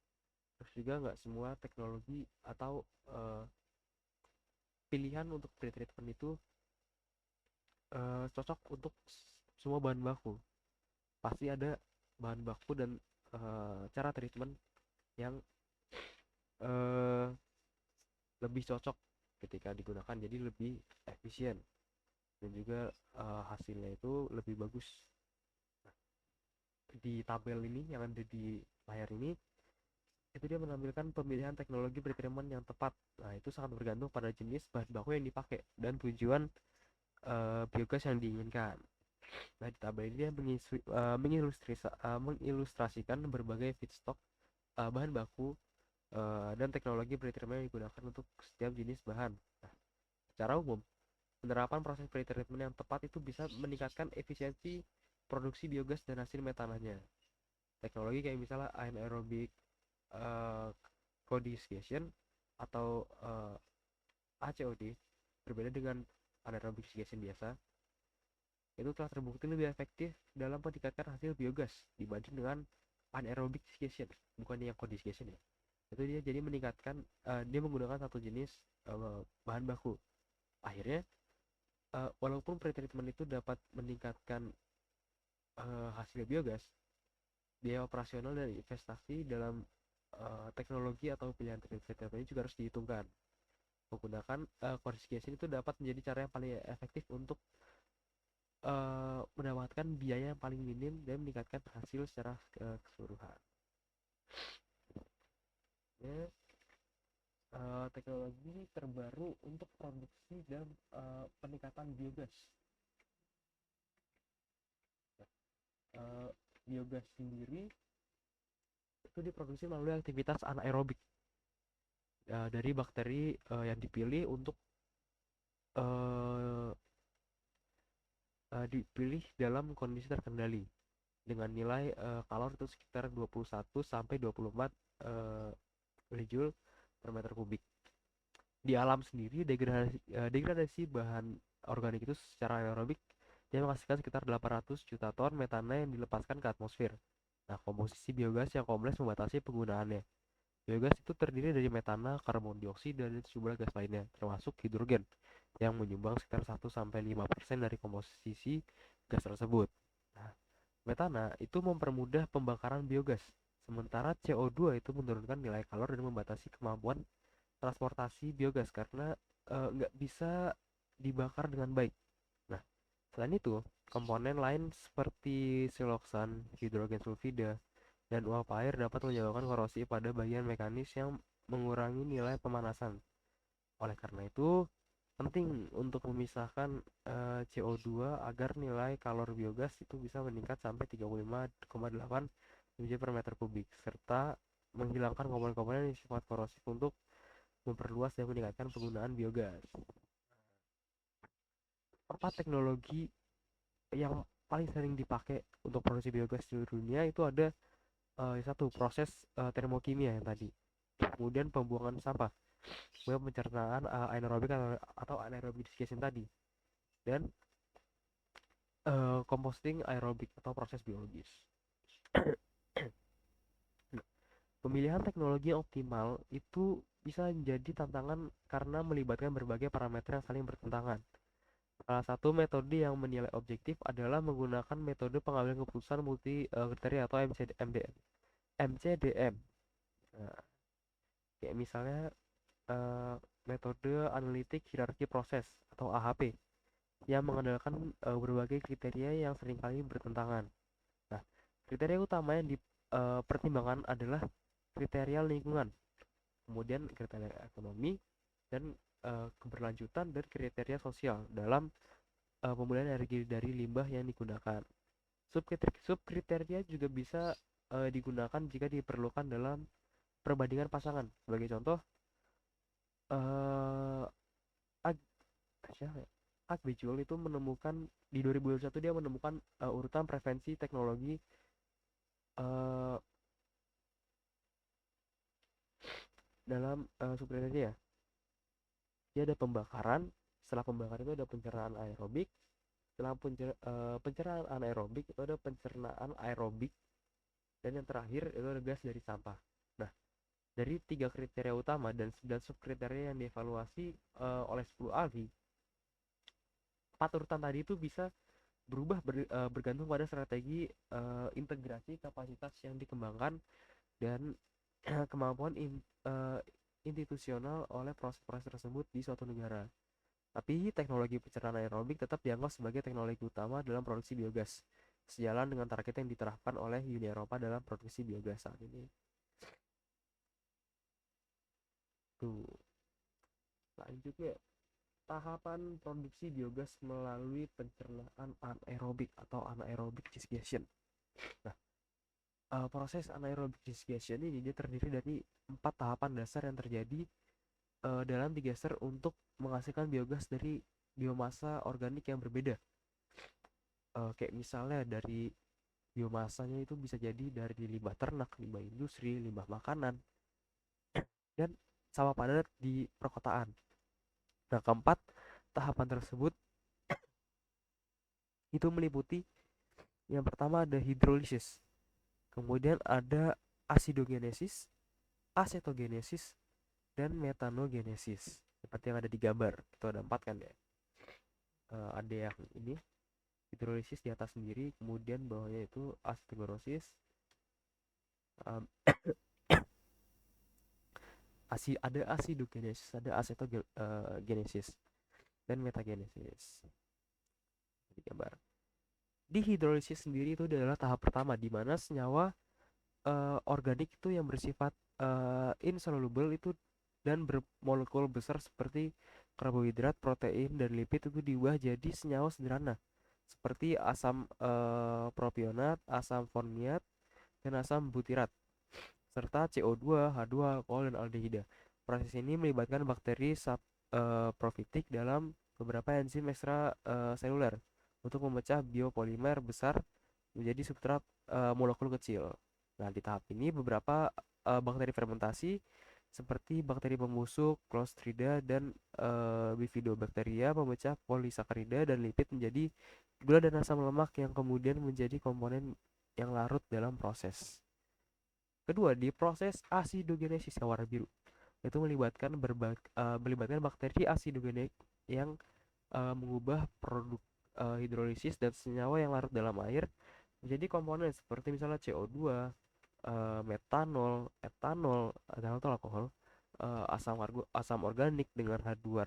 Terus juga nggak semua teknologi atau pilihan untuk pretreatment itu cocok untuk semua bahan baku. Pasti ada bahan baku dan cara treatment yang uh, lebih cocok ketika digunakan, jadi lebih efisien dan juga hasilnya itu lebih bagus. Nah, di tabel ini yang ada di layar ini itu dia menampilkan pemilihan teknologi pretreatment yang tepat. Nah, itu sangat bergantung pada jenis bahan baku yang dipakai dan tujuan biogas yang diinginkan. Nah, di tabel ini dia mengilustrasikan berbagai feedstock, bahan baku, dan teknologi pretreatment yang digunakan untuk setiap jenis bahan. Nah, secara umum, penerapan proses pretreatment yang tepat itu bisa meningkatkan efisiensi produksi biogas dan hasil metananya. Teknologi kayak misalnya anaerobic co-desiccation atau ACOD berbeda dengan anaerobic desiccation biasa, itu telah terbukti lebih efektif dalam meningkatkan hasil biogas dibanding dengan anaerobic desiccation, bukan yang co-desiccation ya. Itu dia jadi meningkatkan, dia menggunakan satu jenis bahan baku. Akhirnya walaupun pretreatment itu dapat meningkatkan hasil biogas, biaya operasional dan investasi dalam teknologi atau pilihan pretreatment ini juga harus dihitungkan. Menggunakan co-desiccation itu dapat menjadi cara yang paling efektif untuk mendapatkan biaya yang paling minim dan meningkatkan hasil secara keseluruhan. Ya, teknologi terbaru untuk produksi dan peningkatan biogas. Biogas sendiri itu diproduksi melalui aktivitas anaerobik dari bakteri yang dipilih untuk dipilih dalam kondisi terkendali dengan nilai kalor itu sekitar 21 sampai 24 milijoule per meter kubik. Di alam sendiri, degradasi bahan organik itu secara anaerobik dia menghasilkan sekitar 800 juta ton metana yang dilepaskan ke atmosfer. Nah, komposisi biogas yang kompleks membatasi penggunaannya. Biogas itu terdiri dari metana, karbon dioksida, dan sejumlah gas lainnya, termasuk hidrogen, yang menyumbang sekitar 1-5% dari komposisi gas tersebut. Nah, metana itu mempermudah pembakaran biogas, sementara CO2 itu menurunkan nilai kalor dan membatasi kemampuan transportasi biogas karena nggak bisa dibakar dengan baik. Nah, selain itu, komponen lain seperti siloxan, hidrogen sulfida, dan uap air dapat menyebabkan korosi pada bagian mekanis yang mengurangi nilai pemanasan. Oleh karena itu, penting untuk memisahkan CO2 agar nilai kalor biogas itu bisa meningkat sampai 35,8 mJ per meter kubik, serta menghilangkan komponen-komponen yang sifat korosif untuk memperluas dan meningkatkan penggunaan biogas. Empat teknologi yang paling sering dipakai untuk produksi biogas di seluruh dunia itu ada satu proses termokimia yang tadi, kemudian pembuangan sampah, kemudian pencernaan anaerobik atau anaerobic desiccation tadi, dan composting aerobik atau proses biologis. Pemilihan teknologi yang optimal itu bisa menjadi tantangan karena melibatkan berbagai parameter yang saling bertentangan. Salah satu metode yang menilai objektif adalah menggunakan metode pengambilan keputusan multi kriteria atau MCDM. Nah, Kayak misalnya eh, metode analitik hierarki proses atau AHP yang mengandalkan berbagai kriteria yang seringkali bertentangan. Nah, kriteria utama yang dipertimbangkan adalah kriteria lingkungan, kemudian kriteria ekonomi, dan keberlanjutan dan kriteria sosial dalam pemulihan energi dari limbah yang digunakan. Subkriteria juga bisa digunakan jika diperlukan dalam perbandingan pasangan. Sebagai contoh, eh Ag siapa ya? Agbejol itu menemukan di 2021 dia menemukan urutan preferensi teknologi eh dalam subkriteria. Dia ada pembakaran, setelah pembakaran itu ada pencernaan aerobik, setelah pencernaan anaerobik itu ada pencernaan aerobik, dan yang terakhir itu ada gas dari sampah. Nah, dari 3 kriteria utama dan 9 subkriteria yang dievaluasi oleh 10 ahli, 4 urutan tadi itu bisa bergantung pada strategi integrasi kapasitas yang dikembangkan dan kemampuan institusional oleh proses-proses tersebut di suatu negara. Tapi teknologi pencernaan aerobik tetap dianggap sebagai teknologi utama dalam produksi biogas, sejalan dengan target yang diterapkan oleh Uni Eropa dalam produksi biogas saat ini. Tuh, selanjutnya tahapan produksi biogas melalui pencernaan anaerobik atau anaerobic digestion. Nah, proses anaerobic digestion ini dia terdiri dari 4 tahapan dasar yang terjadi dalam digester untuk menghasilkan biogas dari biomasa organik yang berbeda. Kayak misalnya dari biomasanya itu bisa jadi dari limbah ternak, limbah industri, limbah makanan, dan sawah padat di perkotaan. Nah, keempat tahapan tersebut itu meliputi yang pertama ada hidrolisis, kemudian ada asidogenesis, asetogenesis, dan metanogenesis. Seperti yang ada di gambar, itu ada 4 kan ya. Ada yang ini hidrolisis di atas sendiri, kemudian bawahnya itu asetogenesis, um, ada asidogenesis, ada asetogenesis, dan metagenesis di gambar. Di hidrolisis sendiri itu adalah tahap pertama di mana senyawa organik itu yang bersifat insoluble itu dan bermolekul besar seperti karbohidrat, protein, dan lipid itu diubah jadi senyawa sederhana seperti asam propionat, asam formiat, dan asam butirat, serta CO2, H2, alkohol, dan aldehida. Proses ini melibatkan bakteri saprofitik dalam beberapa enzim ekstra seluler untuk memecah biopolimer besar menjadi substrat molekul kecil. Nah, di tahap ini beberapa bakteri fermentasi seperti bakteri pembusuk, Clostridia, dan Bifidobacteria memecah polisakarida dan lipid menjadi gula dan asam lemak yang kemudian menjadi komponen yang larut dalam proses. Kedua, di proses asidogenesis yang warna biru itu melibatkan bakteri asidogenik yang mengubah produk hidrolisis dan senyawa yang larut dalam air menjadi komponen seperti misalnya CO2, metanol, etanol, etanol itu alkohol, asam organik dengan H2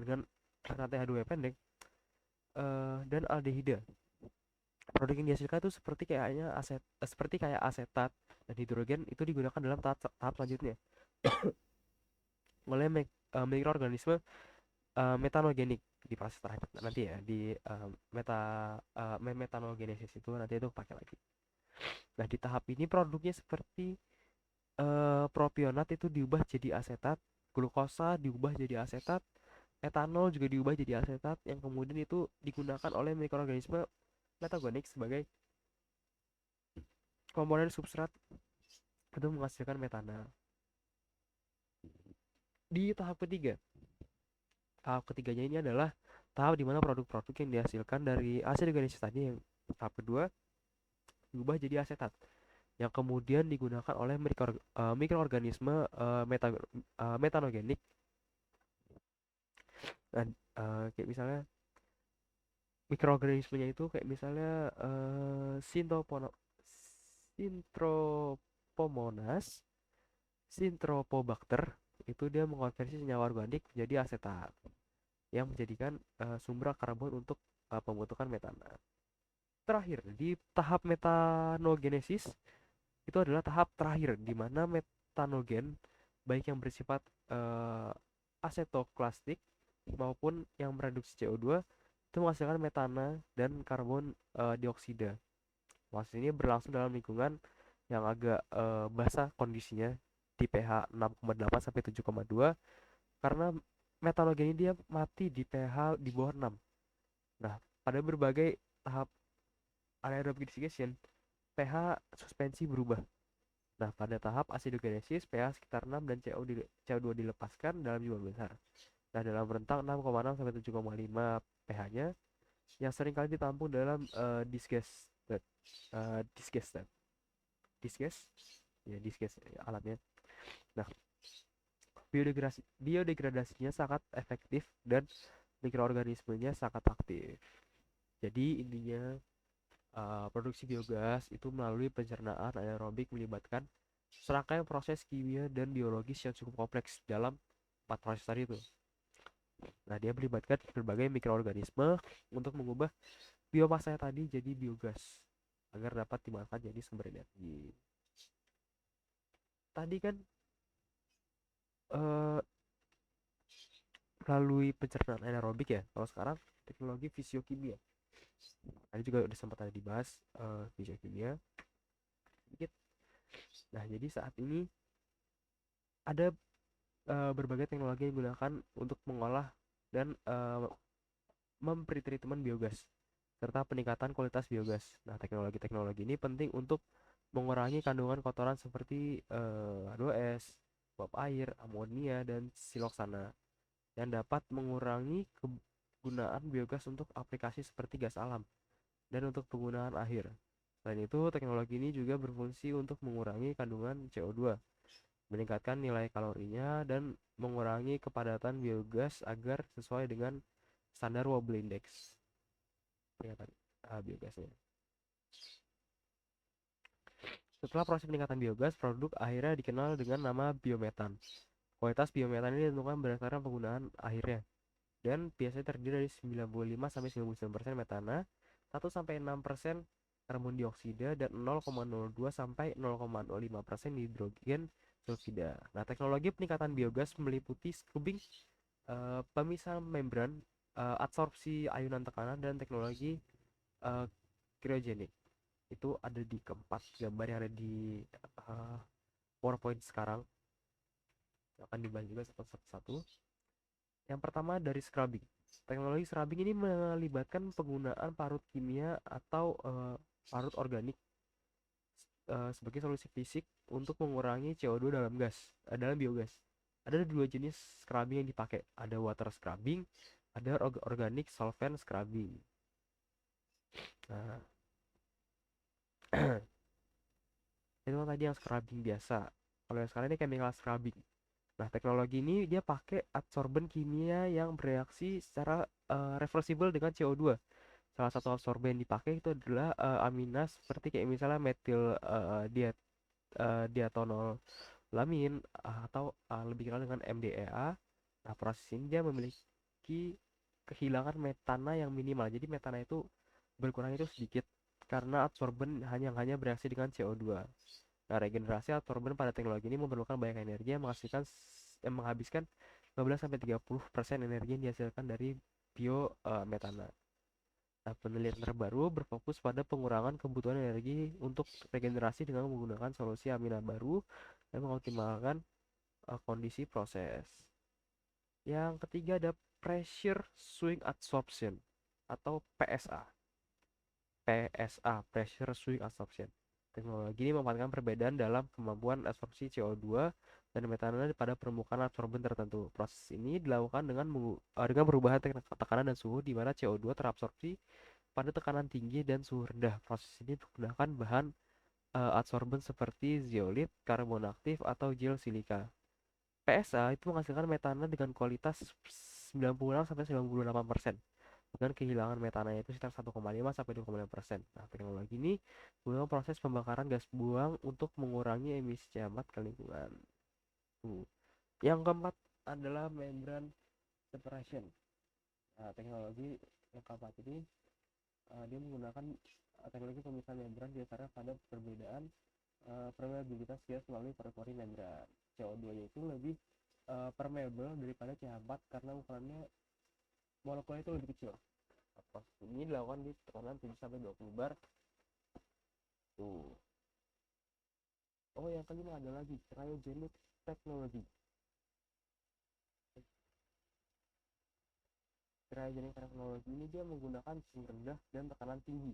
dengan rantai H2 pendek, dan aldehida. Produk yang dihasilkan itu seperti kayak asetat dan hidrogen itu digunakan dalam tahap selanjutnya oleh mikroorganisme metanogenik di proses terakhir nanti ya di metanogenesis itu nanti itu pakai lagi. Nah, di tahap ini produknya seperti propionat itu diubah jadi asetat, glukosa diubah jadi asetat, etanol juga diubah jadi asetat yang kemudian itu digunakan oleh mikroorganisme metagonik sebagai komponen substrat untuk menghasilkan metanol. Di tahap ketiganya ini adalah tahap di mana produk-produk yang dihasilkan dari hasil organik tadi yang tahap kedua diubah jadi asetat yang kemudian digunakan oleh mikroorganisme metanogenik. Nah, kayak misalnya mikroorganismenya itu kayak misalnya Sintropomonas, Synthropobacter itu dia mengkonversi senyawa organik menjadi asetat yang menjadikan sumber karbon untuk pembentukan metana. Terakhir, di tahap metanogenesis itu adalah tahap terakhir di mana metanogen baik yang bersifat eh, asetoklastik maupun yang mereduksi CO2 itu menghasilkan metana dan karbon dioksida. Proses ini berlangsung dalam lingkungan yang agak basah kondisinya di pH 6,8 sampai 7,2 karena metanogen ini dia mati di pH di bawah 6. Nah, pada berbagai tahap anaerobic digestion, pH suspensi berubah. Nah, pada tahap acidogenesis, pH sekitar 6 dan CO2 dilepaskan dalam jumlah besar. Nah, dalam rentang 6,6 sampai 7,5 pH-nya yang seringkali ditampung dalam disgusted disgusted disgust ya disgust ya, alatnya. Nah, biodegradasinya sangat efektif dan mikroorganismenya sangat aktif. Jadi intinya produksi biogas itu melalui pencernaan anaerobik melibatkan serangkaian proses kimia dan biologis yang cukup kompleks dalam 4 proses tadi itu. Nah, dia melibatkan berbagai mikroorganisme untuk mengubah biomasa tadi jadi biogas agar dapat dimanfaatkan jadi sumber energi. Tadi kan eh, melalui pencernaan anaerobik ya. Kalau sekarang teknologi fisiokimia. Tadi juga udah sempat ada dibahas fisiokimia sedikit. Nah, jadi saat ini ada berbagai teknologi yang digunakan untuk mengolah dan memberi treatment biogas serta peningkatan kualitas biogas. Nah, teknologi-teknologi ini penting untuk mengurangi kandungan kotoran seperti H2S, uap air, amonia, dan siloksana yang dapat mengurangi kegunaan biogas untuk aplikasi seperti gas alam dan untuk penggunaan akhir. Selain itu, teknologi ini juga berfungsi untuk mengurangi kandungan CO2, meningkatkan nilai kalorinya, dan mengurangi kepadatan biogas agar sesuai dengan standar Wobble Index peningkatan biogasnya. Setelah proses peningkatan biogas, produk akhirnya dikenal dengan nama biometan. Kualitas biometan ini ditentukan berdasarkan penggunaan akhirnya dan biasanya terdiri dari 95 sampai 99% metana, 1 sampai 6% karbon dioksida dan 0,02 sampai 0,05% hidrogen sulfida. Nah, teknologi peningkatan biogas meliputi scrubbing, pemisahan membran, adsorpsi ayunan tekanan dan teknologi uh, cryogenik. Itu ada di keempat gambar yang ada di uh, PowerPoint sekarang. Akan dibahas juga satu-satu. Yang pertama dari scrubbing. Teknologi scrubbing ini melibatkan penggunaan parut kimia atau parut organik sebagai solusi fisik untuk mengurangi CO2 dalam biogas. Ada dua jenis scrubbing yang dipakai. Ada water scrubbing, ada organic solvent scrubbing. Nah, itu tadi yang scrubbing biasa. Kalau yang sekarang ini chemical scrubbing. Nah, teknologi ini dia pakai adsorben kimia yang bereaksi secara reversible dengan CO2. Salah satu absorben yang dipakai itu adalah aminas seperti kayak misalnya metil diatonolamin atau lebih dikenal dengan MDEA. Nah, proses ini dia memiliki kehilangan metana yang minimal. Jadi metana itu berkurang itu sedikit karena adsorben hanya bereaksi dengan CO2. Nah, regenerasi absorben pada teknologi ini memerlukan banyak energi yang menghabiskan 15 sampai 30% energi yang dihasilkan dari biometana. Nah, penelitian terbaru berfokus pada pengurangan kebutuhan energi untuk regenerasi dengan menggunakan solusi amina baru dan mengoptimalkan kondisi proses. Yang ketiga ada pressure swing adsorption atau PSA. Pressure swing adsorption. Teknologi ini memanfaatkan perbedaan dalam kemampuan absorpsi CO2 dan metana pada permukaan absorben tertentu. Proses ini dilakukan dengan perubahan tekanan dan suhu di mana CO2 terabsorpsi pada tekanan tinggi dan suhu rendah. Proses ini menggunakan bahan adsorben seperti zeolit, karbon aktif, atau gel silika. PSA itu menghasilkan metana dengan kualitas 96 sampai 98% dengan kehilangan metananya itu sekitar 1,5 sampai 2,5%. Nah, teknologi ini menggunakan proses pembakaran gas buang untuk mengurangi emisi camat ke lingkungan. Yang keempat adalah membran separation. Nah, teknologi yang keempat ini dia menggunakan teknologi pemisahan membran dasarnya pada perbedaan permeabilitas gas melalui pori-pori membran. CO2 itu lebih permeable daripada CH4 karena ukurannya molekulnya itu lebih kecil. Proses ini dilakukan di tekanan 7 sampai 20 bar. Tuh. Oh, yang kelima ada lagi cryogenic technology. Cryogenic technology ini dia menggunakan suhu rendah dan tekanan tinggi.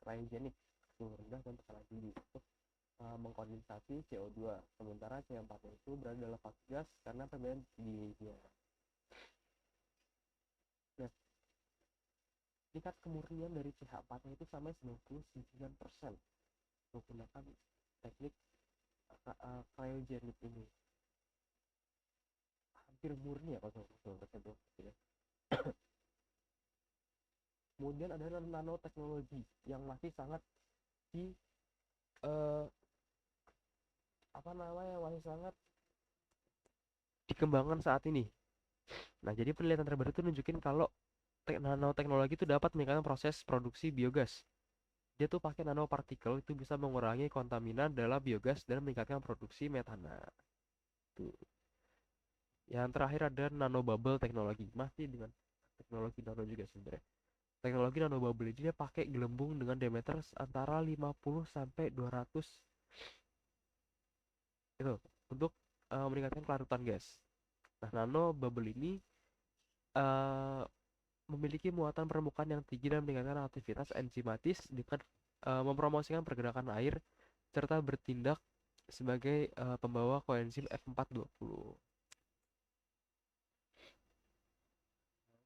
Cryogenic, suhu rendah dan tekanan tinggi untuk mengkondensasi CO2, sementara C4 itu berada dalam fase gas karena perbedaan tingginya. Nah, tingkat kemurnian dari CH4 itu sampai 99% menggunakan teknik cryogenic ini. Hampir murni ya kalau tersebut. Kemudian ada nanoteknologi yang masih sangat di masih sangat dikembangkan saat ini. Nah, jadi penelitian terbaru itu nunjukin kalau nanoteknologi itu dapat meningkatkan proses produksi biogas. Dia tuh pakai nanopartikel itu bisa mengurangi kontaminan dalam biogas dan meningkatkan produksi metana. Tuh. Yang terakhir ada nanobubble teknologi, masih dengan teknologi nano juga sebenarnya. Teknologi nanobubble ini dia pakai gelembung dengan diameter antara 50 sampai 200 itu untuk meningkatkan kelarutan gas. Nah, nanobubble ini memiliki muatan permukaan yang tinggi dan meningkatkan aktivitas enzimatis dengan mempromosikan pergerakan air serta bertindak sebagai pembawa koenzim F420.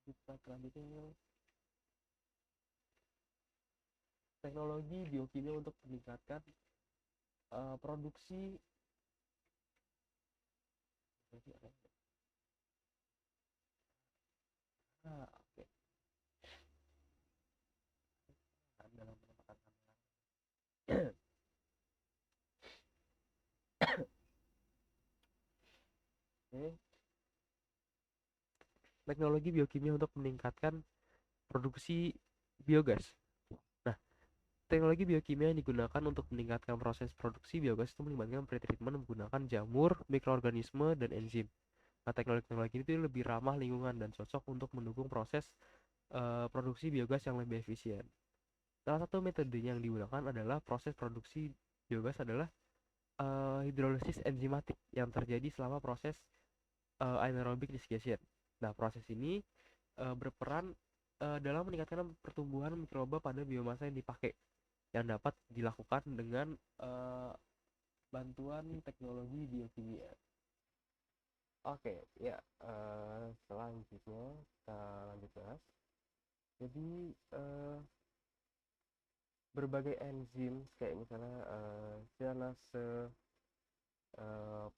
Kita selanjutnya teknologi biokimia untuk meningkatkan produksi oke. Dalam penempatan oke. Teknologi biokimia untuk meningkatkan produksi biogas. Nah, teknologi biokimia yang digunakan untuk meningkatkan proses produksi biogas itu melibatkan pretreatment menggunakan jamur, mikroorganisme, dan enzim. Nah, teknologi itu lebih ramah lingkungan dan cocok untuk mendukung proses produksi biogas yang lebih efisien. Salah satu metode yang digunakan adalah proses produksi biogas adalah hidrolisis enzimatik yang terjadi selama proses anaerobic digestion. Nah, proses ini berperan dalam meningkatkan pertumbuhan mikroba pada biomasa yang dipakai, yang dapat dilakukan dengan bantuan teknologi biokimia. Oke, ya, selanjutnya kita lanjut bahas. Jadi berbagai enzim kayak misalnya cyanase,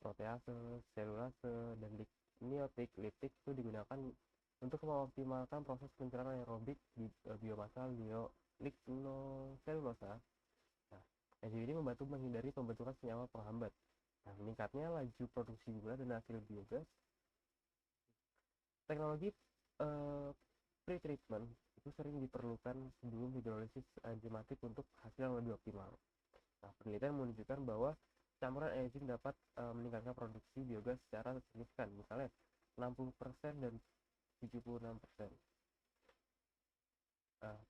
protease, selulase, dan amniotik, liptik itu digunakan untuk mengoptimalkan proses pencernaan aerobik di biomasa lignoselulosa. Nah, enzim ini membantu menghindari pembentukan senyawa penghambat. Nah, meningkatnya laju produksi gula dan hasil biogas. Teknologi pre-treatment itu sering diperlukan sebelum hidrolisis enzimatik untuk hasil yang lebih optimal. Nah, penelitian menunjukkan bahwa campuran enzim dapat meningkatkan produksi biogas secara signifikan, misalnya 60% dan 76%.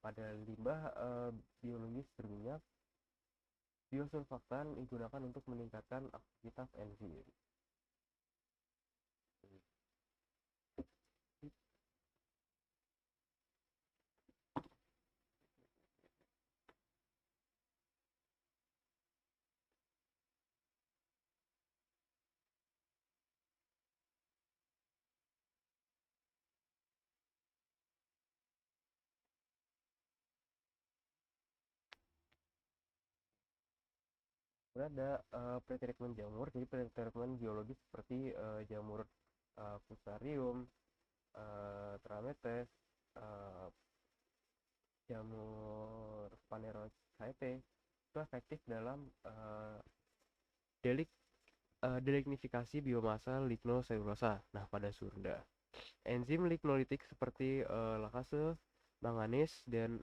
Pada limbah biologis berminyak, biosurfaktan digunakan untuk meningkatkan aktivitas enzim. Kemudian ada pretreatment jamur, jadi pretreatment biologis seperti jamur fusarium, trametes, jamur Phanerocyte itu efektif dalam delignifikasi biomasa lignoselulosa. Nah, pada suhu rendah. Enzim lignolitik seperti lakase, manganes, dan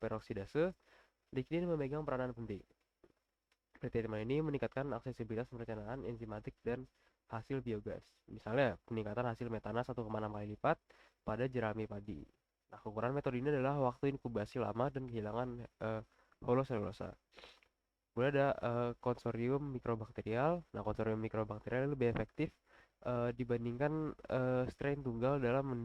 peroksidase lignin memegang peranan penting. Pertemuan ini meningkatkan aksesibilitas perencanaan enzimatik dan hasil biogas. Misalnya, peningkatan hasil metana 1,6 kali lipat pada jerami padi. Nah, kekurangan metode ini adalah waktu inkubasi lama dan kehilangan holoselulosa. Kemudian ada konsorium mikrobakterial. Nah, konsorium mikrobakterial lebih efektif dibandingkan strain tunggal dalam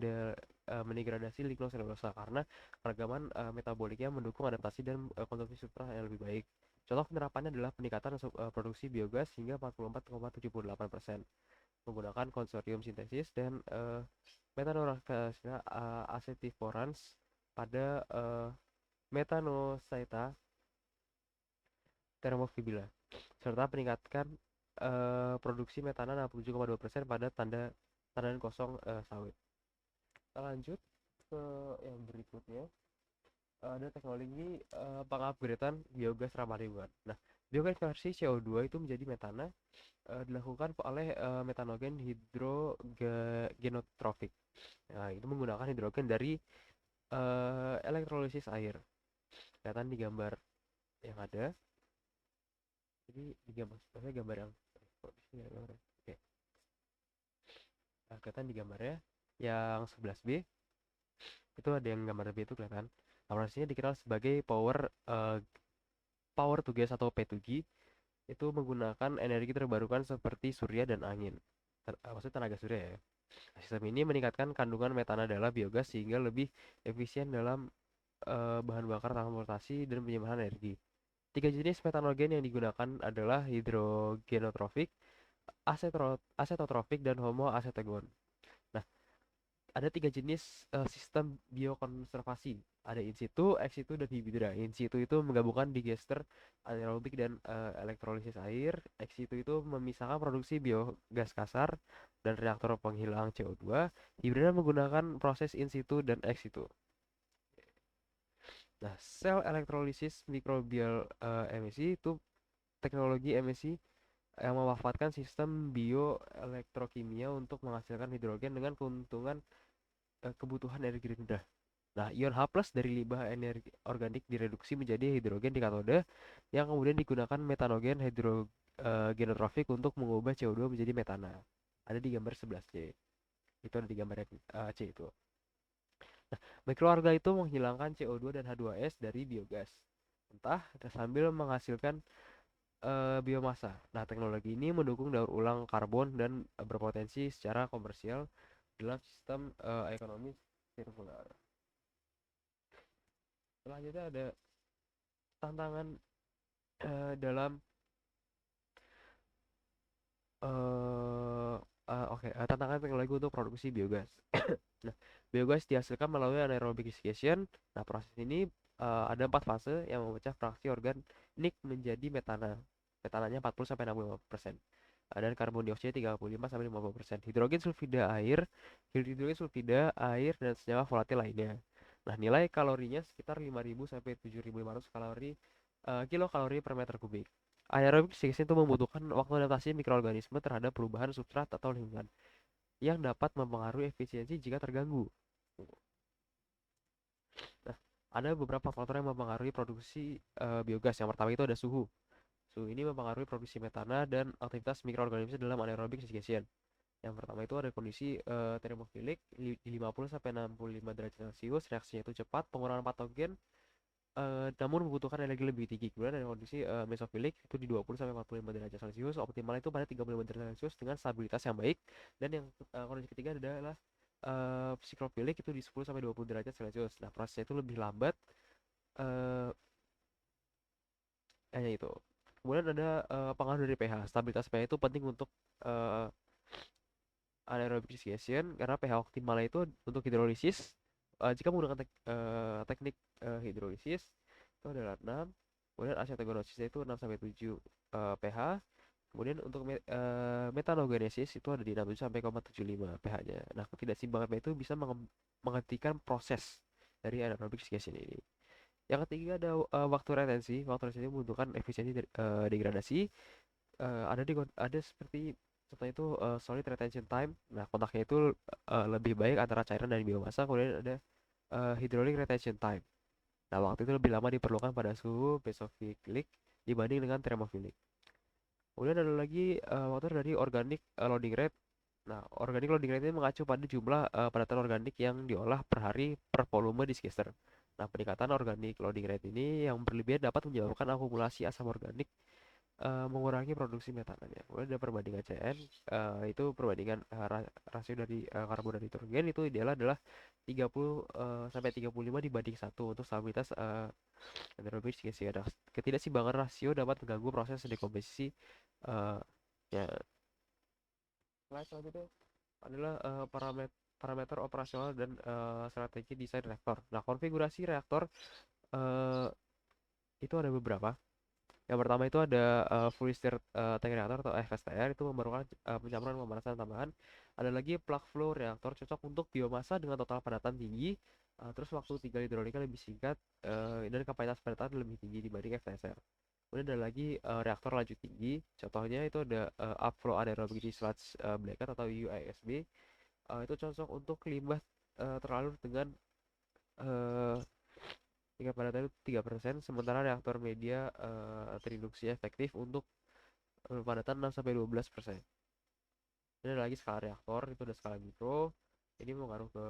mendegradasi lignoselulosa karena keragaman metaboliknya mendukung adaptasi dan konsumsi substrat yang lebih baik. Contoh penerapannya adalah peningkatan produksi biogas hingga 44,78% menggunakan konsorium sintesis dan metanorakasina acetiforans pada metanocyta thermophila serta meningkatkan produksi metana 67,2% pada tandan kosong sawit. Kita lanjut ke yang berikutnya. Ada teknologi pengupgradean biogas ramah lingkungan. Nah, biogas versi CO2 itu menjadi metana dilakukan oleh metanogen hidrogenotrofik. Nah, itu menggunakan hidrogen dari elektrolisis air. Kelihatan di gambar yang ada. Jadi di gambar, maksudnya gambar yang oke. Nah, kelihatan di gambarnya yang 11B itu ada yang gambar B itu kelihatan. Nah, prosesnya dikenal sebagai power to gas atau P2G. Itu menggunakan energi terbarukan seperti surya dan angin. Maksudnya tenaga surya ya. Sistem ini meningkatkan kandungan metana dalam biogas sehingga lebih efisien dalam bahan bakar transportasi dan penyimpanan energi. Tiga jenis metanogen yang digunakan adalah hidrogenotrofik, acetotrofik, dan homoacetegon. Nah, ada tiga jenis sistem biokonservasi. Ada in situ, ex situ, dan hibridra. In situ itu menggabungkan digester anaerobik dan elektrolisis air. Ex situ itu memisahkan produksi biogas kasar dan reaktor penghilang CO2. Hibridra menggunakan proses in situ dan ex situ. Nah, sel elektrolisis mikrobial emisi itu teknologi emisi yang memanfaatkan sistem bioelektrokimia untuk menghasilkan hidrogen dengan keuntungan kebutuhan energi rendah. Nah, ion H+ dari limbah energi organik direduksi menjadi hidrogen di katode yang kemudian digunakan metanogen hidrogenotrofik untuk mengubah CO2 menjadi metana. Ada di gambar 11C. Itu ada di gambar C itu. Nah, mikroalga itu menghilangkan CO2 dan H2S dari biogas. Entah sambil menghasilkan biomasa. Nah, teknologi ini mendukung daur ulang karbon dan berpotensi secara komersial dalam sistem ekonomi sirkular. Selanjutnya ada tantangan dalam tantangan teknologi untuk produksi biogas. Nah, biogas dihasilkan melalui anaerobic digestion. Nah, proses ini ada 4 fase yang memecah fraksi organik menjadi metana. Metananya 40 sampai 65%. Dan karbon dioksida 35 sampai 50%. Hidrogen sulfida air, hidrogen sulfida air dan senyawa volatil lainnya. Nah, nilai kalorinya sekitar 5.000 sampai 7.500 kilokalori per meter kubik. Anaerobic digestion itu membutuhkan waktu adaptasi mikroorganisme terhadap perubahan substrat atau lingkungan yang dapat mempengaruhi efisiensi jika terganggu. Nah, ada beberapa faktor yang mempengaruhi produksi biogas. Yang pertama itu ada suhu. Suhu ini mempengaruhi produksi metana dan aktivitas mikroorganisme dalam anaerobic digestion. Yang pertama itu ada kondisi termofilik di 50 sampai 65 derajat Celcius, reaksinya itu cepat, pengurangan patogen namun membutuhkan energi lebih tinggi. Kemudian ada kondisi mesofilik itu di 20 sampai 45 derajat Celcius, optimal itu pada 35 derajat Celcius dengan stabilitas yang baik. Dan yang kondisi ketiga adalah psikofilik itu di 10 sampai 20 derajat Celcius. Nah, prosesnya itu lebih lambat. Hanya itu. Kemudian ada pengaruh dari pH. Stabilitas pH itu penting untuk anaerobic digestion karena pH optimal itu untuk hidrolisis. Jika menggunakan teknik hidrolisis itu adalah 6. Kemudian acetogenesis itu 6 sampai 7 pH. Kemudian untuk metanogenesis itu ada di 67 sampai 0,75 pH-nya. Nah, ketidakseimbangan pH itu bisa menghentikan proses dari anaerobic digestion ini. Yang ketiga ada waktu retensi. Waktu retensi membutuhkan efisiensi degradasi. ada seperti contohnya itu solid retention time. Nah, kontaknya itu lebih baik antara cairan dan biomasa. Kemudian ada hydraulic retention time. Nah, waktu itu lebih lama diperlukan pada suhu mesophilic dibanding dengan thermophilic. Kemudian ada lagi waktu dari organic loading rate. Nah, organic loading rate ini mengacu pada jumlah padatan organik yang diolah per hari per volume discaster. Nah, peningkatan organic loading rate ini yang berlebihan dapat menyebabkan akumulasi asam organik, mengurangi produksi metananya. Kemudian ada perbandingan CN, itu perbandingan rasio dari karbon dan nitrogen itu ideal adalah 30 sampai 35 dibanding 1 untuk stabilitas anaerobik sih. Ada ketidakseimbangan rasio dapat mengganggu proses dekomposisi. eh ya, selanjutnya adalah parameter operasional dan strategi desain reaktor. Nah, konfigurasi reaktor eh, itu ada beberapa. Yang pertama itu ada fully stirred tank reactor atau FSTR, itu memerlukan pencampuran pemanasan tambahan. Ada lagi plug flow reaktor cocok untuk biomasa dengan total padatan tinggi. Terus waktu tinggal hidrolika lebih singkat, dan kapasitas padatan lebih tinggi dibanding FSR. Kemudian ada lagi reaktor laju tinggi. Contohnya itu ada upflow anaerobic discharge blanket atau UASB. Itu cocok untuk limbah terlalu dengan eh, tingkat padatan itu 3%, sementara reaktor media terinduksi efektif untuk padatan 6 sampai 12%. Ini ada lagi skala reaktor, itu ada skala mikro. Ini mengaruh ke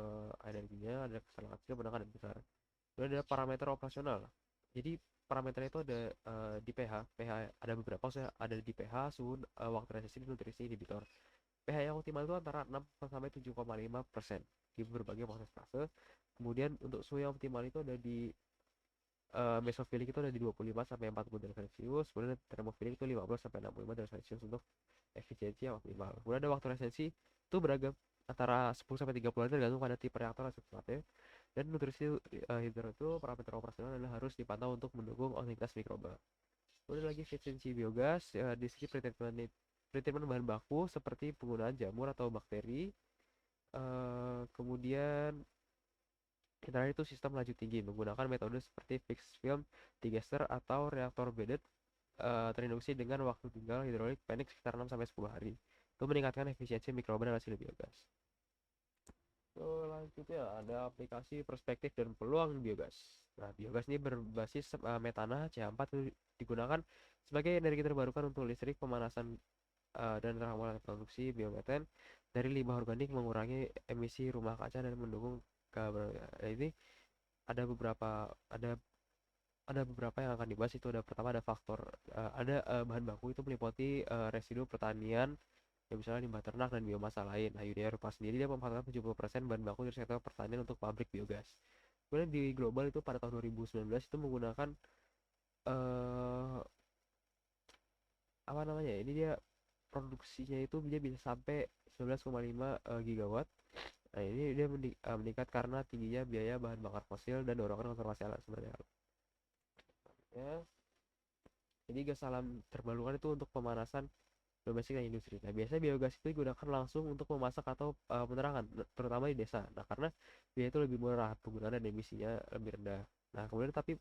energinya, ada skala kecil, menengah, dan besar. Kemudian ada parameter operasional. Jadi parameternya itu ada di pH. pH ada beberapa, saya ada di pH, suhu, waktu resesi, nutrisi, inhibitor. pH yang optimal itu antara 6 sampai 7,5% di berbagai proses fase. Kemudian untuk suhu yang optimal itu ada di mesofilik itu ada di 25 sampai 40 derajat Celcius, kemudian termofilik itu 15 sampai 65 derajat Celcius untuk efisiensi yang optimal. Kemudian ada waktu resensi itu beragam antara 10 sampai 30 hari tergantung pada tipe reaktor dan substratnya. Dan nutrisi hidro itu parameter operasional adalah harus dipantau untuk mendukung aktivitas mikroba. Kemudian lagi efisiensi biogas, di sisi pretreatment bahan baku seperti penggunaan jamur atau bakteri. Kemudian yang terakhir itu sistem laju tinggi menggunakan metode seperti fixed film digester atau reaktor bedded, terinduksi dengan waktu tinggal hidrolik pendek sekitar 6 sampai 10 hari. Itu meningkatkan efisiensi mikroba dan hasil biogas. Selanjutnya ada aplikasi perspektif dan peluang biogas. Nah, biogas ini berbasis metana CH4 itu digunakan sebagai energi terbarukan untuk listrik, pemanasan, dan ramuan produksi biometen dari limbah organik, mengurangi emisi rumah kaca dan mendukung ini ada ada beberapa yang akan dibahas. Itu ada pertama ada faktor ada bahan baku itu meliputi residu pertanian yang misalnya limbah ternak dan biomasa lain. Nah, Uni Eropa sendiri dia memanfaatkan 70% bahan baku dari sektor pertanian untuk pabrik biogas. Kemudian di global itu pada tahun 2019 itu menggunakan eh apa namanya, ini dia produksinya itu dia bisa sampai 19,5 gigawatt. Nah, ini dia meningkat karena tingginya biaya bahan bakar fosil dan dorongan konservasi alam sumber daya alam. Ya, jadi gas alam terbarukan itu untuk pemanasan domestik dan industri. Nah, biasanya biogas itu digunakan langsung untuk memasak atau penerangan, terutama di desa. Nah, karena biaya itu lebih murah, penggunaan dan emisinya lebih rendah. Nah, kemudian tapi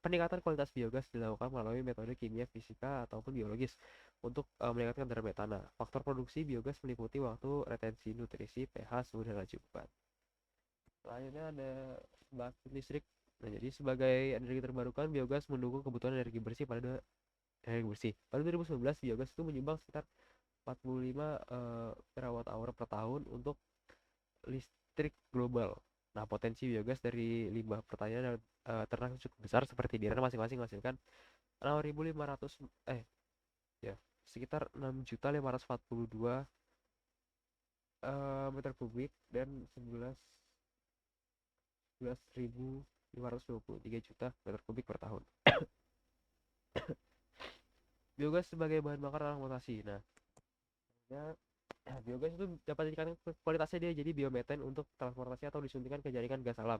peningkatan kualitas biogas dilakukan melalui metode kimia, fisika, ataupun biologis untuk meningkatkan kadar metana. Faktor produksi biogas meliputi waktu, retensi, nutrisi, pH, suhu, dan laju ubat. Selanjutnya ada pembangkit listrik. Nah, jadi sebagai energi terbarukan, biogas mendukung kebutuhan energi bersih energi bersih. Pada 2019, biogas itu menyumbang sekitar 45 terawatt hour per tahun untuk listrik global. Nah, potensi biogas dari limbah pertanian dan ternak cukup besar, seperti di Iran masing-masing menghasilkan 6.500 ya sekitar 6.542 meter kubik dan 11.523 juta meter kubik per tahun. Biogas sebagai bahan bakar transportasi. Nah, ya, biogas itu dapat ditingkatkan kualitasnya dia jadi biometen untuk transportasi atau disuntikan ke jaringan gas alam.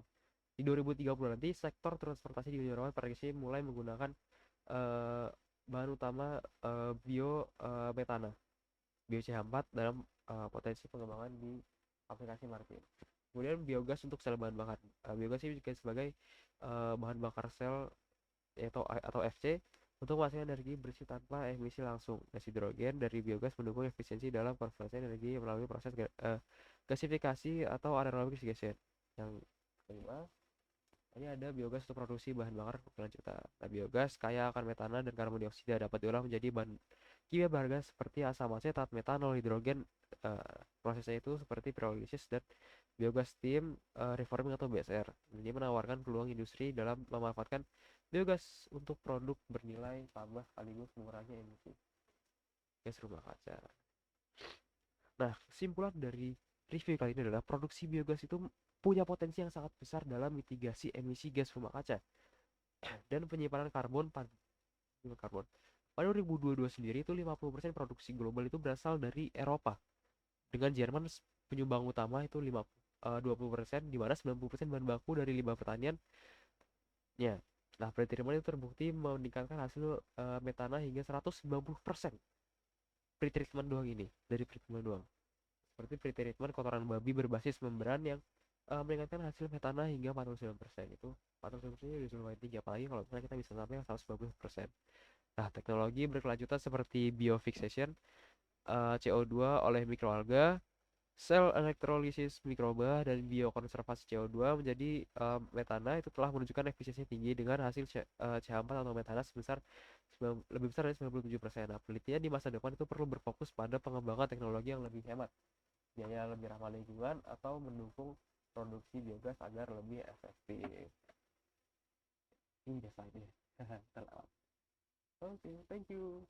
Di 2030 nanti sektor transportasi di Uni Eropa prediksi mulai menggunakan eh, bahan utama metana, bio CH4 dalam potensi pengembangan di aplikasi maritim. Kemudian biogas untuk sel bahan bakar. Biogas ini juga sebagai bahan bakar sel atau FC untuk menghasilkan energi bersih tanpa emisi langsung. Gas hidrogen dari biogas mendukung efisiensi dalam konversi energi melalui proses gasifikasi atau anaerobic digestion. Yang kelima, ini ada biogas untuk produksi bahan bakar berkelanjutan. Nah, biogas kaya akan metana dan karbon dioksida dapat diolah menjadi bahan kimia berharga seperti asam asetat, metanol, hidrogen. Prosesnya itu seperti pirolisis dan biogas steam reforming atau BSR. Ini menawarkan peluang industri dalam memanfaatkan biogas untuk produk bernilai tambah sekaligus mengurangi emisi gas rumah kaca. Nah, kesimpulan dari review kali ini adalah produksi biogas itu punya potensi yang sangat besar dalam mitigasi emisi gas rumah kaca dan penyimpanan karbon karbon. Pada 2022 sendiri itu 50% produksi global itu berasal dari Eropa. Dengan Jerman penyumbang utama itu 20%, di mana 90% bahan baku dari limbah pertanian. Nah, pretreatment itu terbukti meningkatkan hasil metana hingga 190%. Pretreatment doang ini, dari pretreatment doang. Seperti pretreatment kotoran babi berbasis membran yang meningkatkan hasil metana hingga 49%. Itu 49% itu sudah lumayan tinggi, apalagi kalau misalnya kita bisa sampai 190%. Nah, teknologi berkelanjutan seperti biofixation CO2 oleh mikroalga, sel elektrolisis mikroba, dan biokonservasi CO2 menjadi metana itu telah menunjukkan efisiensi tinggi dengan hasil CH4 atau metana sebesar lebih besar dari 97%. Nah, penelitian di masa depan itu perlu berfokus pada pengembangan teknologi yang lebih hemat, biaya lebih ramah lingkungan, atau mendukung produksi biogas agar lebih efektif. Ini biasa aja. Terlewat. Oke, thank you.